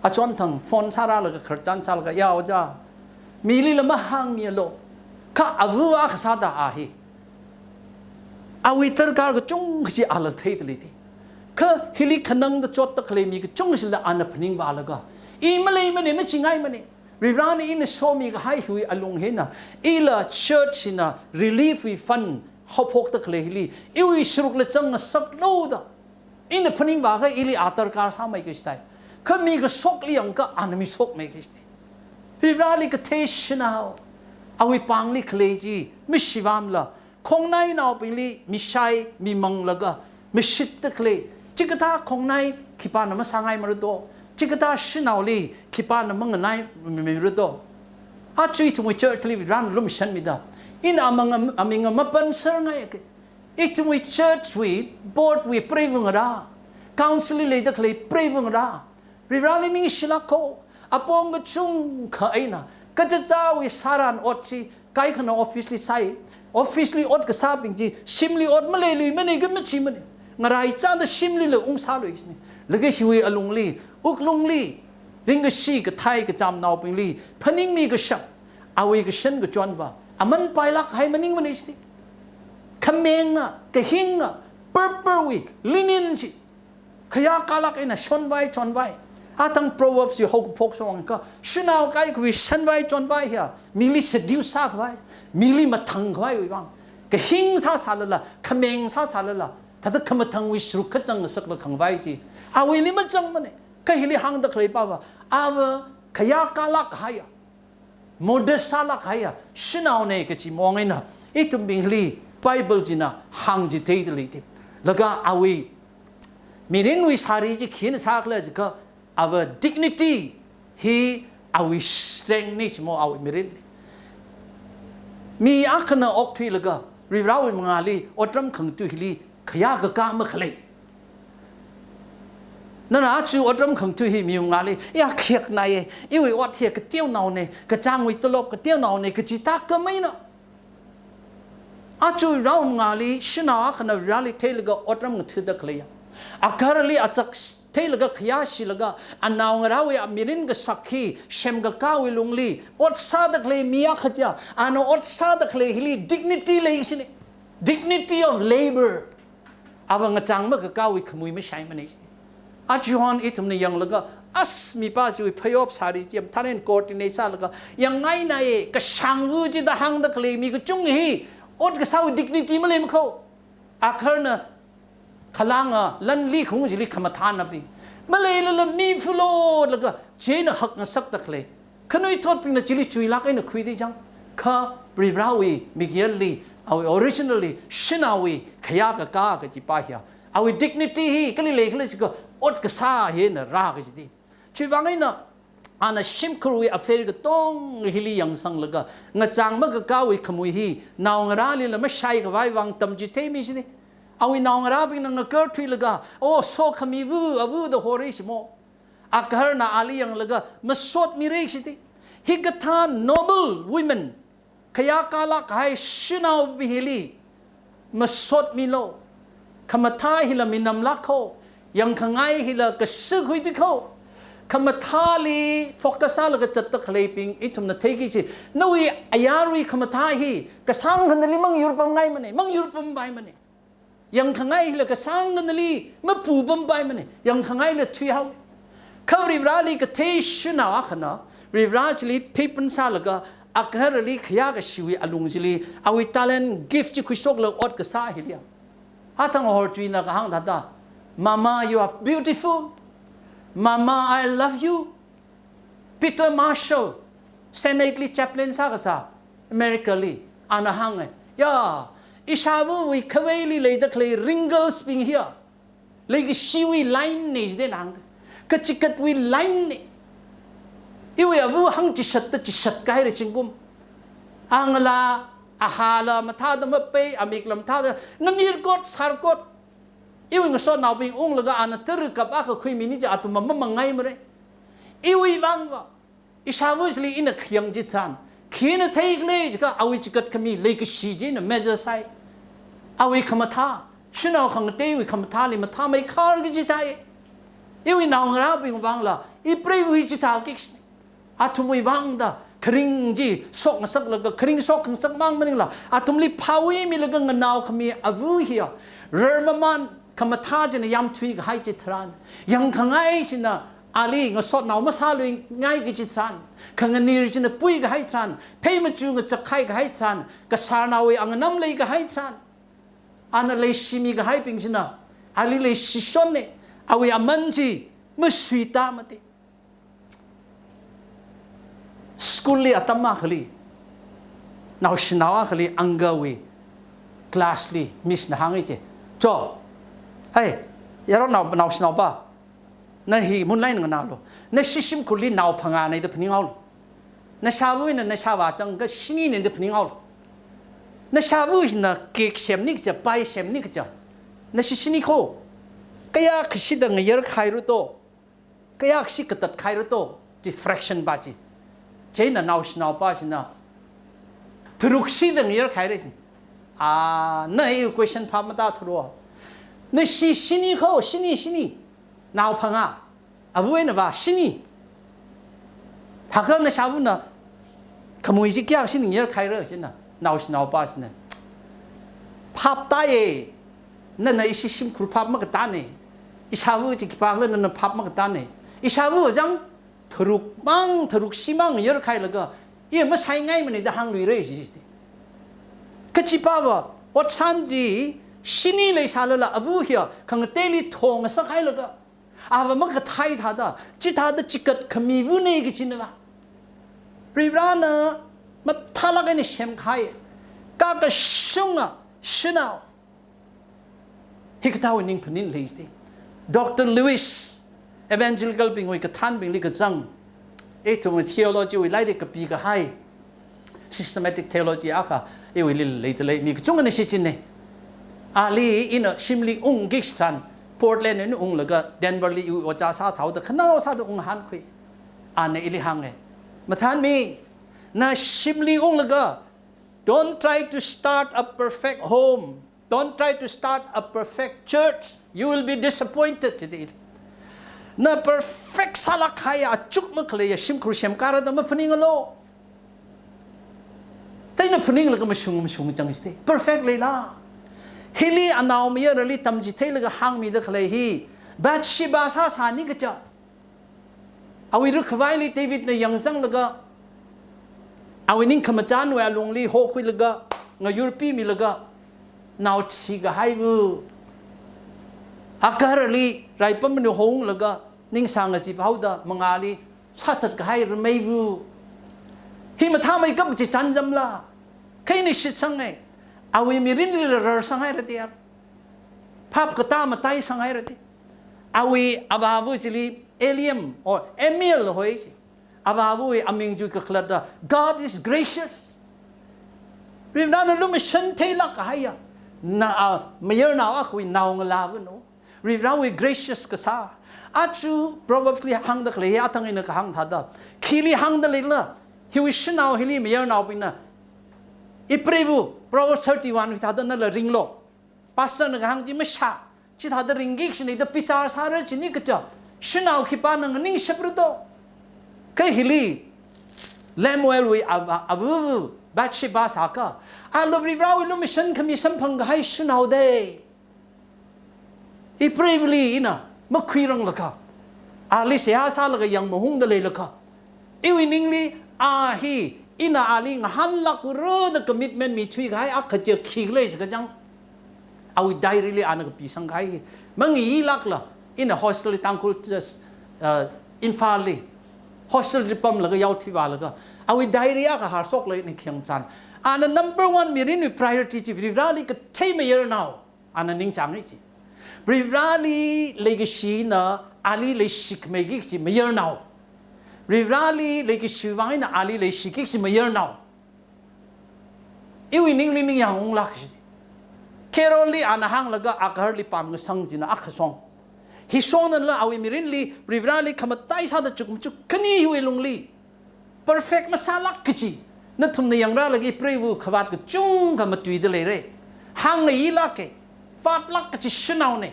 อาจารย์ทั้งฟอนซาราแล้วก็ขจันซาลก็ยาวจ้ามีลีละมหังมีโลข้าอาวุอาขซาดาอาฮีเอาไว้ตระการก็จุงสิอาลเทตลีทีข้าฮิลิขนังตะจดตะเคลมีก็จุงสิละอันพนิงบาลก็อีมาเลยมันเนี่ยไม่จริงไงมันเนี่ยรีรานอินโซมีก็ให้หุยอลงเห็นนะอีละเชิร์ชนะ relief วิฟันฮอบพกตะเคลฮิลีอีวิสรุกเลจังนะสักโลดะอินพนิงบาก็อีลีอัตรการสามไม่กิสไตข้ามีก็สกเลี้ยงก็อันมีสกไม่กิสไตรีรานลิก็เทชนะเอาไว้ปังลิเคลจีมิชิวามละคงในนาวไปลีมิชัยมิมังละก็มิชิตตะเคลจิกตาคงในขีปานมาสังไงมารุโตจิกตาชินาวลีขีปานมังไงมิรุโตอาจุยทุ่มเชิร์ทลีวิรันลุมชันมิดาอินอามิงมาเป็นเสือไงกันอีทุ่มเชิร์ทวีบอร์ดวีเปรย์วงราคาวน์ซิลเลยตะเคลเปรย์วงราวิรันลินิชิลักโคอปองก็จุงข้าไอ้น่ะก็จะเจ้าวิสารันอดชีไกขณะออฟฟิศลีไซออฟฟิศลีอดก็ทราบจริงๆชิมลีอดมาเลยลีมันนี่ก็ไม่ชิมมันงารายจ้าแต่ชิมลีเลยองศาเลยนี่แล้วก็ชีวิตอลุงลีอุกลุงลีริงก็ชีก็ไทยก็จำนาวเป็นลีพนิ่งมีก็ชักเอาไว้ก็ฉันก็จวนว่าอามันไปลักให้มันนิ่งมันนี่สิขมเองอ่ะก็หิงอ่ะเปอร์เปอร์วิลินินสิขยากาลักไอ้น่ะชนไว้อาตั้ง proverbs อยู่หกพกสว่างก็ชนเอาไกก็วิชันไว้จนไว้เฮียมิลิสดิวซากไว้มิลิมาทังไว้บ้างก็หิงซาซาละขมเองซาซาละถ้าขมทังวิสรุขจังสักละขังไว้สิเอาไว้ลิมาจังมันเนี่ยก็ฮิลิหังตะเคยป่าวเอาขยากาลักให้โมเดสาลักให้ชนเอาเนี่ยก็จิมองไงนะไอ้ตุ้มบิงลีไบเบิลจีน่ะหังจิเทตเลยทีแล้วก็เอาไว้ มีเรื่องวิสารีจะเขียนสักเลยจะก็ our dignity he our strength นี่สมอเอามีเรื่องมีอักขณะออกที่แล้วก็รีเราอิมงาลีอดรำขังตุฮิลีขยากกะมะขเลยนั่นอาจูอดรำขังตุฮิมีงาลีอยากเขียกนายอีวิวัดเทียกเตี้ยวนาวเนี่ยกะจางวิตลบกะเตี้ยวนาวเนี่ยกะจิตากะไม่เนาะอาจูเรางาลีชนะอักขณะรีลิเทลก็อดรำขังตุดะขเลยอาการลีอาจักเทลก็ขยาชิลก็อันนาวเราอยากมีรินก็สักขีเชมก็ก้าวิลุงลีอดซาดะขเลยมีอักขจ้าอันอดซาดะขเลยฮิลี dignity เลยสิเนี่ย dignity of labor อาบังจังเมื่อก็ก้าวิขมุยไม่ใช่มันนี่อาจารย์อีทำในยังแล้วก็อัสมีป้าจุยพยอบสารีเจียมท่านเองโกรธในซาแล้วก็ยังไงนายก็ช่างวูจิตาหังตะขเลยมีก็จุงฮีอดก็สาว dignity มาเลยมั้งเขาอาคารน่ะขลังลันลีคงจะลีขมาทานนะพี่มาเลยแล้วมีฟลูแล้วก็เจนหักนัสักตะเลยขนุยทอดพิงนะจิลิจุยลักไอ้นะคุยได้จังข้าบริบราวีมิเกลลีเอา originally ชินาวีขยากะกากะจิปาเฮียเอา dignity ฮีก็เลยก็เลยก็อดกษาเห็นรากจิดีช่วยฟังไอ้นะอันนั้นชิมครูอเฟริกต้องฮิลียังสังแล้วก็งะจังมันก็ก้าวขมุยฮีนาวงราลีแล้วไม่ใช่ก็ไว้วางตำจิตเทมิจิดีเอาวินองราบินงเกิดที่ละก็โอ้โซขมีวูอวูเดโฮริชโมอาการน่าอาลียังละก็มาสดมีเรื่องสิที่ฮิกทาน noble women ขยากาลักให้ชินาวบิฮิลีมาสดมีโลขมาท้ายฮิลามินำลักเขายังขังไงฮิลากระซึกหุยที่เขาขมาท้าลีโฟกัสแล้วก็จัดตะเคลปิงอิทุมนาเทกิจินู่นอายารุยขมาท้ายฮีกระซังกันเลยมังยุรปังไงมันเนี่ยมังยุรปังไปมันเนี่ยยังขังไงเลยก็สร้างกันเลยมาผูบัมไปมันเนี่ยยังขังไงเลยทุยเอาเขาริบราลีก็เทชนาอักนะริบราจลีพิพันซาลก็อักฮาร์ลีขยากชิวิอลุงจลีเอาวิตาเลนกิฟต์ที่คุยสกเลยอดก็สาฮิลีอาตั้งหัวทุยนักหังดัดดา Mama you are beautiful Mama I love you Peter Marshall Senately chaplain ซากษาอเมริกาลีอานาหังไงย่าอิชาบุวิขวัยลีเลยตะเคลริงเกิลสปิงเฮียเลยก็ชีวิไลน์นี่จะได้นังก็จิกัดวิไลน์นี่อีวิอาบุหังจิชัดกันให้ชิงกุมอังลาอาหาลามาท่าดมาเปย์อเมริกลำท่าดนั่นยืดกดสารกดอีวิงสอนเอาปิงองแล้วก็อันนั้นตรึกกับอาเขาคุยมินิจะอัตุมันมังไงมาเลยอีวิบังว่าอิชาบุจลีอินเขียงจิตทันเขียนเทกเลยก็เอาวิจิกัดขมีเลยก็ชีจินเมเจอร์ไซเอาวิขมาท่าฉันเอาขังเตวิขมาท่าเลยมาท่าไม่คาร์กิจิตายอีวินาวราบิงวังละอีเปรวิจิตากิกอาทุมวิวังดาคริงจีสกสักแล้วก็คริงสกสักบ้างมันนี่ละอาทุมลิพาวิมีแล้วก็เงินนาวขมีอวุเฮียเริ่มมันขมาท่าจะในยามทวีก็ให้จิตรันยังขังไงชินะอาลีงสดนาวมาซาลุยง่ายกิจิตรันขังนี้จินะปุยก็ให้ทันเพย์มาจูงจะใครก็ให้ทันก็สารนาวีอังน้ำเลยก็ให้ทันอันนั้นเลยชิมีก็ให้ปิงชินะอาลีเลยชิชนเนี่ยเอาไว้อามันจีไม่สุยตามาติสกุลลีอัตมาขลีนาวชินาวขลีอังกาวีคลาสลีมิสนะฮังไอเจจ่อเฮ้ยยาเรานาวชินาวป้านั่นฮีมุนไลน์เงินนาวโลนั่นชิชิมคุลีนาวพังงานในเด็กพนิงเอานั่นชาววินนั่นชาวจังก็ชินีในเด็กพนิงเอานั่นชาววินนั่นเก็กเชมนิกจะไปเชมนิกจะนั่นชินีโคก็อยากชิดังเยอะใครรู้โตก็อยากชิกตัดใครรู้โตที่ fraction บาจีเจนนาวชินาวป้าชินะทุรุกชิดังเยอะใครเลยนั่นอีก question พามาตาทุรัวนั่นชินีโคชินีนาวพังอ่ะอาวุธนะว่าชินีถ้าเกิดนั่นชาวน่ะขโมยจิกยากชินีเยอะใครเลยชินะนาวชินาวป้าชินะภาพตายนั่นน่ะอิชิมครูภาพมากตาเนี่ยอิชาวุจิกภาพเลยนั่นน่ะภาพมากตาเนี่ยอิชาวุจังทรุกชิมังเยอะใครแล้วก็ยังไม่ใช่ไงมันเนี่ยดังลุยเรื่อยสิก็จิภาพว่าวัดสันจีชินีเลยชาลละอาวุธเหี้ยขังเตลิทงสักใครแล้วก็ว่ามันก็ไทยท่าด้จิตท่าด้จิกัดขมีวุ้นเองก็จริงนะรีบร้านน่ะมันท่าละกันในเชมไข่ก็กระชุ่งอ่ะชินเอาฮิกตาวินิงพนินเลยสิ Dr. Lewis evangelical เป็นวิกท่านเป็นลิกจังถึง theology วิไลเด็กกับปีกับให้ systematic theology อ่ะค่ะวิลิเลยแต่เลยมีกจงกันในสิ่งนี้อาลีอินชิมลีกิกสันพอร์ตแลนด์นี่แล้วก็เดนเวอร์ลีอุจาซาเท่าแต่ขนาดซาตัวหันคุยในอิลิฮังเลยมาท่านมีน่าชิมลีแล้วก็ don't try to start a perfect home don't try to start a perfect church you will be disappointed today น่า perfect สลักให้จุกมันเลยชิมครูชิมการ์ดมาพนิงโลแต่น่าพนิงแล้วก็มาชงจังสิ perfect เลยล่ะฮิลีอันเอามีอะไรทำจิตให้แล้วก็ห่างมีเด็กเลยฮีบัดชิบาซาสานี่ก็จะเอาวิรุขไว้เลยเดวิดในยังซังแล้วก็เอาวินิ่งขมจานไว้ลงลีโฮคุยแล้วก็งายุโรปีมีแล้วก็นาวชีก็ให้บูอาการลีไรปั๊มมันหงแล้วก็นิ่งสังสิบเอาดามังอาลีชาติก็ให้รไม่บูฮิมาทำไมก็ไม่จันจำละแค่นี้ชิดสังไงเอาวิมิรินลีเรอร์สังให้ระเดียร์ภาพก็ตามมาไต่สังให้ระเดียเอาวิอาบาวุจิลีเอเลียมโอเอมิลหอยสิอาบาวุยอามิงจุกขลัด God is gracious เรื่องนั้นรู้ไม่ฉันเทลักให้อะน่าไม่เยอะน่าคุยน่างลาบุโนเรื่องนั้นวิ gracious ก็ซาอาจู probably หังดักเลยอาตั้งอินกับหังทัดคิริหังดักเลยละฮิวิชน่าฮิลีไม่เยอะน่าปินะอีพรีวู Proverbs 31วิธาดันนั่นละริงโลพาสเตอร์นึกหังที่ไม่ช้าจิตหาดริงกิกชนิดพิจารสารชนิดก็จะชนะอุคิปานังนิ่งเชปรุโตแค่ฮิลีเลมเวลวิอาบูบัตชิบาสากะอาลูบริบราวิลูมิชันขมิสัมพังให้ชนะเอาได้อีพรีวูลีนะมักคุยรังละค่ะอาลิเสียสาละก็ยังมหุงเดเลยละค่ะอีวินิงลีอาฮีอินาอาลิงหันลักรู้ดคอมมิตเมนต์มีช่วยให้อักขเจขีกเลยก็จังเอาไดอารี่เลยอ่านกับปีสังให้มังอีลักละอินโฮสเทลตังคุลอินฟาลีโฮสเทลริปมแล้วก็ยาวที่ว่าแล้วก็เอาไดอารี่ก็หาซอกเลยในเขียงจันอันนั้น number one มีรินวิ priority จีบริวาลีก็ใช่ไม่เยอะnowอันนั้นนิ่งจังเลยจีบริวาลีเลยก็ชีนะอาลีเลยชิกไม่กี่จีไม่เยอะnowริวาลีเลยก็ชีวังนะอาลีเลยชิกกี่จีไม่เยอะnowอีวินิ่งนิ่งอย่างงลักจีเคโรลีอันหังแล้วก็อักฮาร์ลีปามก็สังจีนะอักษรฮิโซนั่นละเอาวิมิรินลีริวาลีขมัดไต่ซาดจุกจุกคณีหิวลงลี perfect มาซาลักจีนั่นทุ่มในอย่างไรลกี้พรีวูขวัดก็จุงขมัดวีเดเลยเร่หังในยีลักเกฟาดลักก็จีชนเอาเนี่ย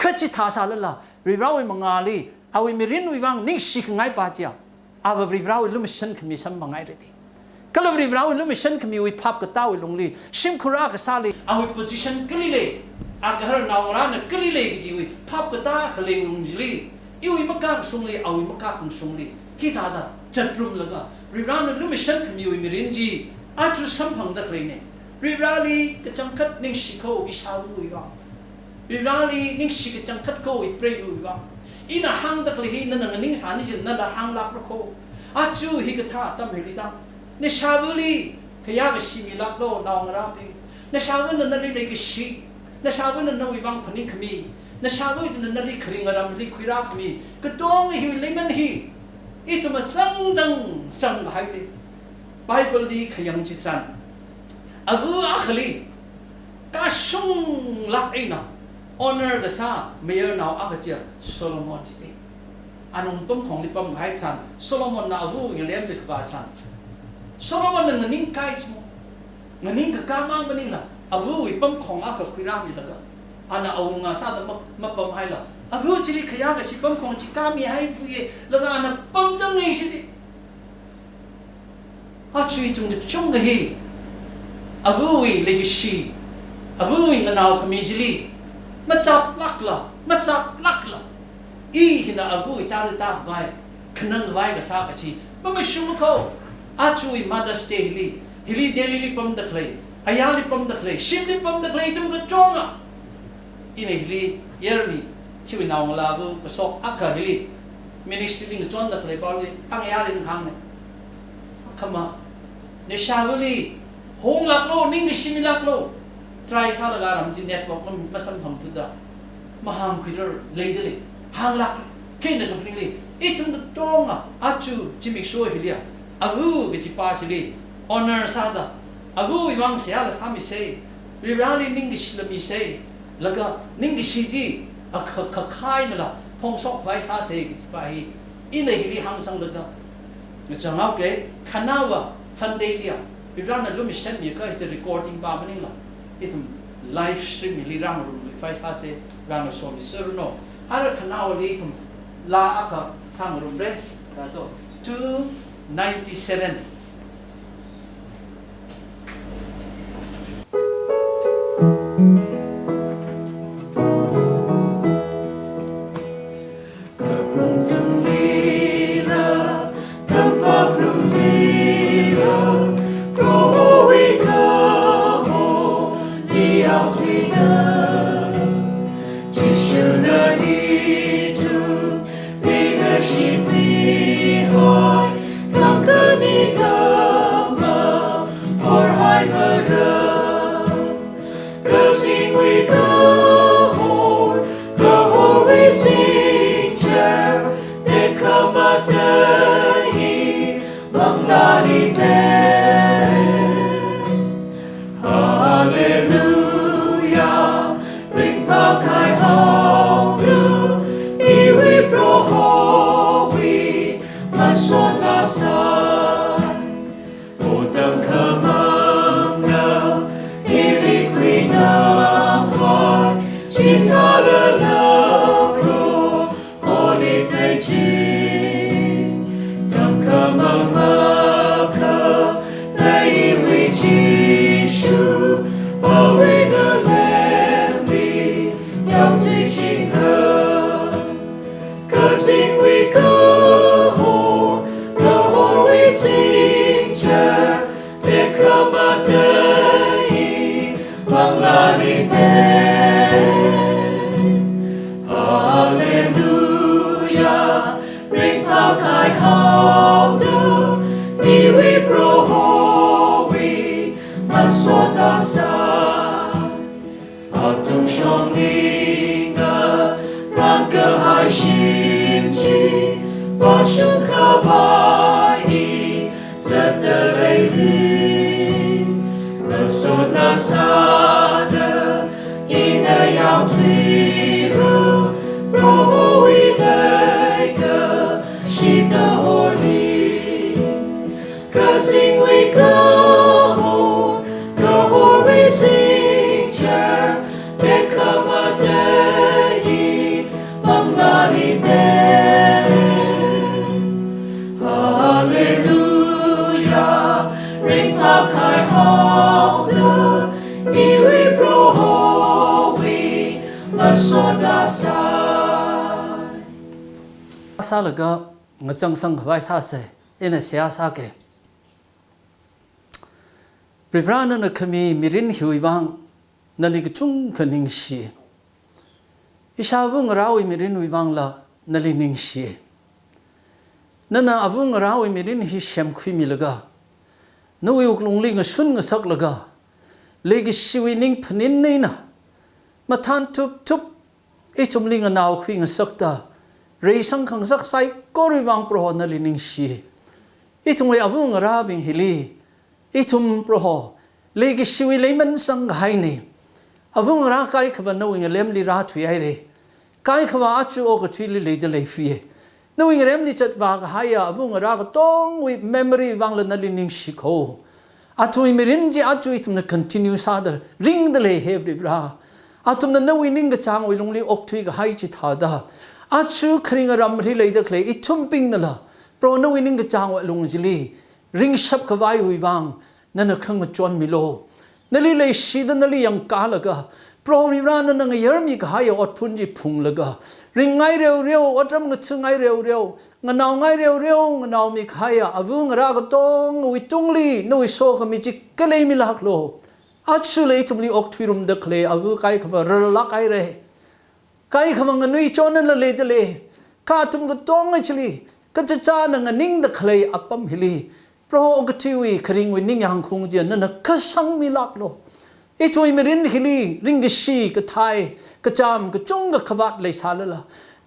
ขจิท่าซาลละริวาลีมังอาลีเอาวิมิรินวิวังนิ่งชิกง่ายป่าจีอ่ะเอาริวาลีลุมิชันขมิสัมบังไงเลยดีก็เลยริวาลีลุมิชันขมิวิพับก็ต้าวิลงลีชิมคุระก็ซาลีเอาวิ position กลีเลยอาการนาวร้านกลีเลยก็จีวิพับก็ต้าขเลยลงจีลีอีวิมักกะส่งลีเอาวิมักกะคงส่งลีฮิตาดาจัดรุมแล้วก็ริวาลีลุมิชันขมิวิมิรินจีอาจุสัมพังดักเลยเนี่ยริวาลีก็จังคัดนิ่งชิโกอิชาวุวิวังริวาลีนิ่งชิกจังคัดโกอิเปรย์วิวังอีน่าหังดักเลยฮีนั่นนิ่งสานิจนั่นละหังลักระโคอาจูฮิกท่าตั้มเฮลิตังในชาวลีขยะก็ชิมิลักโลนองราพิงในชาวนั้นนั่นเลยก็ชิในชาวนั้นนั่นวิบังพนิขมีในชาวนั้นนั่นเลยคริงอารามลีคุยรักมีก็ต้องฮิวเลมันฮีอีตัวมันสังหายดิไบเบิลดีขยังจิตสันอาวูอาขลีกาชุงลักเองนะ honor ก็ซาเมียร์นาวอาขเจ้าโซโลมอนจิตอันนั้นปุ่มของลิปุ่มหายสันโซโลมอนน่าอาวูยังเลี้ยงเด็กบ้าสันโซโลมอนนั่นนิ่งไกส์มั้งนิ่งกับการมั่งมันนิ่งละอาวูอีปุ่มของอาขคุยรามีละก็อันนั้นเอางาซาดมาปุ่มให้ละอาวูจิลิขยะกับสิปุ่มของจิกามีให้ฟุยแล้วก็อันนั้นปุ่มจังเลยสิอาช่วยจงเด็ดจงกะฮีอาวูอีเลกิชีอาวูอีนั่นเอาขมิจิลีมาจับลักละอีหินะอาวูอีซาลิตาไว้ขนังไว้กับซากะชีมันไม่ชุ่มเขาอาช่วยมาดัสเตฮิลีเดลิลิปมดักเลยอายาลิปมดักเลยชิมลิปมดักเลยจงกะจงอ่ะอีนี่ฮิลีเยอรมีช่วยนาวลาบูก็สอกอักขะฮิลีมินิสทรีงจงดักเลยบอลเลยอังยาลินคังเนี่ยขมาในชาวลีหงลักโลนิ่งในชิมิลักโลทรายซาลการามจีเน็ตบอกมันสัมพันธ์ตุดา มาหามคุยเราเลยเลยหางหลักแค่นั้นก็เป็นเลยไอ้ทุนตรงอ่ะอาจูจิมิกช่วยพี่เลี้ยอาวูก็จิป้าจิเลยออนเนอร์ซาดาอาวูอีวังเสียละสามีเซ่วิราลีนิ่งกิชลมีเซ่แล้วก็นิ่งกิชิจีอ่ะค่ายนั่นแหละพงศกไว้ซาเซ่จิป้าฮีอินเลยฮิริหังสังแล้วก็จะเอาเก๋ขนาวะซันเดย์เลียวิรานั่นรู้มิเช่นมีก็ไอ้ recording บ้ามันนี่ละไอ้ทุนlive stream ฮิริรังรุ่งไฟซาเซ่รังโซมิเซอร์โน่อะไรขนาวลีทุนลาอักทางรุ่งเร่ก็ตัว297ซาลก็งจังสังไว้ซาเซเอ็นเสียซาเกปริฟรานันขมีมิรินหิววังนั่นลิกจุงคนิงชีอิชาวุงราวมิรินวิวังละนั่นลินิงชีนั่นน่ะอาวุงราวมิรินฮิเชมคุยมิลกานู่ยุกลงลิงชุนงสักลกาเลกิชีวินิงพนินนี่นะมาทานทุบไอจุมลิงนาวคุยงสักตาเรื่องสังขังสักไซก็ริวังโปรนั่นลินิงชีไอทุมไออาวุงราบิงฮิลีไอทุมโปรเลกิชีวิเลยมันสังไห้นี่อาวุงราไกขวันนู่ยิงเลมลีราทุยไอเร่ไกขว่าอาชูโอกทุยลีเลยเดลัยฟีนู่ยิงเลมลีจัดวางหายอาวุงราก็ต้องวิเมมโมรีวังละนั่นลินิงชีโคอาทุยมิรินจีอาทุยทุมนั่น continue ซาดริงเดลัยเฮบริบราอาทุมนั่นนู่ยิงก็จางวิลงลีอกทุยก็หายจิตหาดาอาชูคริงรำที่เลยเด็กเลยอิทุมปิงนั่นละเพราะนู่ยิงก็จางวิลงจิลีริงชับขวายหุยวังนั่นน่ะขังมาจวนมิโลนั่นเลยชีดนั่นเลยยังกาลกะเพราะริรานั่นงยรมีกหายอดพุนจีพุงลกะริงไงเร็วเร็วอดรำกชงไงเร็วเร็วงนาวไงเร็วเร็วงนาวมีกหายอาวุงรากตงวิตุงลีนู่นโซกมีจิกเลยมิลักโลอาชูเลยทุมลีอกทวิรุมเด็กเลยอาวุไกขบรลักไอเร่ไกขบงนุยจอนนั่นละเลยเดเลยข้าทุมก็ตงไอชลีก็จะจานังนิ่งเด็กเลยอัปปัมฮิลีเพราะอกทีวีคริงวินิ่งยังคงเจียนนั่นก็สังมิลักโล ช่วยมารินฮิลีริงกชีกไทยกจามกจงกขวัดเลยสาลละ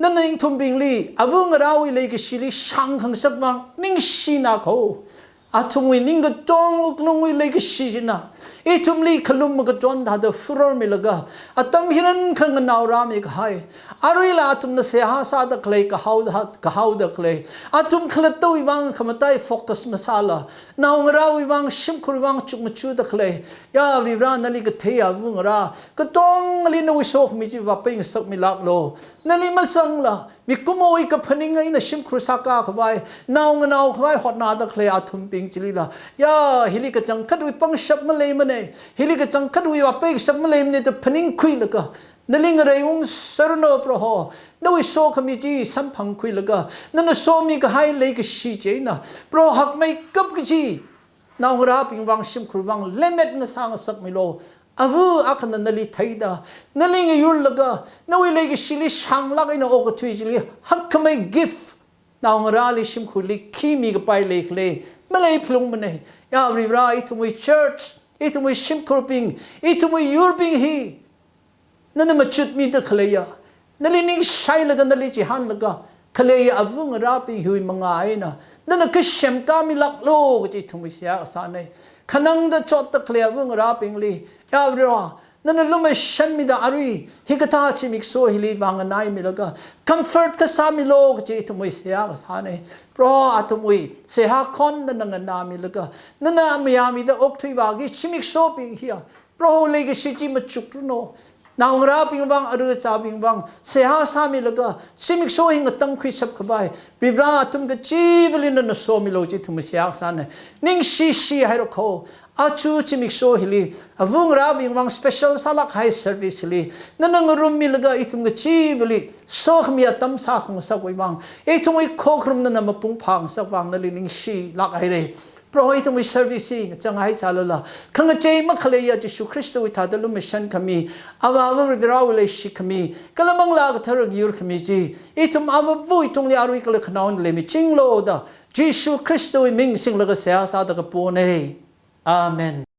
นั่นเองทุ่มบิงลีอาวุงเราเลยกชีลีช่างขังสักวังนิ่งชีนาโคอาทุ่มวินิ่งกจงอุกลงวิเลยกชีนะทุ่มลีขลุ่มกจนทัดฟรอร์มิลกะอาตั้มฮิรันขังนาวรามิกไฮอารุยลาทุ่มนเสียหาซาดกเลยกะฮาวดกเลยอาทุ่มขลัดตัววิวังขมาตัยโฟกัสมาซาลานาวเราวิวังชิมคุริวังจุกมาชูดกเลยยาวิรานั่นลีกเทียวุงรากะตงลีนวิโซกมิจิวาเป็นสักมิลักโลนั่นลีมาสังละมีกุโมยกับพนิงไงนะชิมครุสากาขบายนาวขบายหอดนาดกเลยอาทุ่มปิงจิลีละยาฮิลิกจังคัดวิปังชับมาเลยมันฮิลิกจังคัดวิวาเป็นชับมาเลยมันแต่พนิงคุยละกะนั่นลิงอะไรวงสรโนโปรโฮนวิโซขมิจิสัมพังคุยละกะนั่นโซมีกะไฮเลยกชีเจนะโปรหักไม่กับกจีนาวราปิงวังชิมครุวังเลเม็ดงสางสักมิโลอาวุอาคันนั่นลิไทยดานั่นลิงยุลละกะนวิเลยกชิลิช่างลักอินโอกตุยจิลีหักไม่กิฟนาวราลิชิมคุลิคีมีกไปเลยเลยไม่เลยพลุงมันเลยยาวิราอิทุมวิเชิร์ชอิทุมวิชิมครุปิงอิทุมวิยูร์ปิงฮีนั่นมันจุดมีตะเคลียนั่นลินิ่งใช้ละกันนั่นลิจิฮันละกันเคลียอาวุราปิงหุยมังไงนะนั่นก็เชื่อมกามิลักโลกจิทุมวิเสียสานเลยขนังเดชดตะเคลียอาวุราปิงลียาวิรานั่นลุมฉันมีดาอารีฮิกตาชิมิกโซฮิลีวังนายมิละกันคอมฟอร์ตก็สามิโลกจิทุมวิเสียสานเลยเพราะอาตุมวิเสียคอนนั่นนามิละกันนั่นมีอามิดาอกทุยวากิชิมิกโซปิงเฮียเพราะเลยก็ชิจิมาจุกรุโนนาวราปิงวังอรุษาปิงวังเสียหาสามีละก็ชิมิกโซหิงตั้งคุยสับขบายบิบราตุมก็จีบลินนโซมิโลจิตุมเสียสานนิ่งชีให้เราเขาอาชูชิมิกโซฮิลีอาวุงราปิงวังสเปเชียลสลักไฮเซอร์วิสฮิลีนั่นงรุมมิละก็อิตุมก็จีบลิโซขมีตั้มสาขงสักไว้วังตุมไอโคครุมนั่นมาปุงพังสักวังนั่นนิ่งชีลักไฮเร่เพราะว่าต้องมีเซอร์วิสจังไงสารละขังเจมักขเลยจิสุคริสต์วิธาดลุมิชันขมีอาวาวริดราวเลชิขมีก็ละมังลากทารกยูร์ขมีจีตุมอาววุยตรงนี้อารุยก็เลยขนาวเลยมีจริงโลดจิสุคริสต์วิมิงสิงละก็เสียสาดกับปูนเออาเมน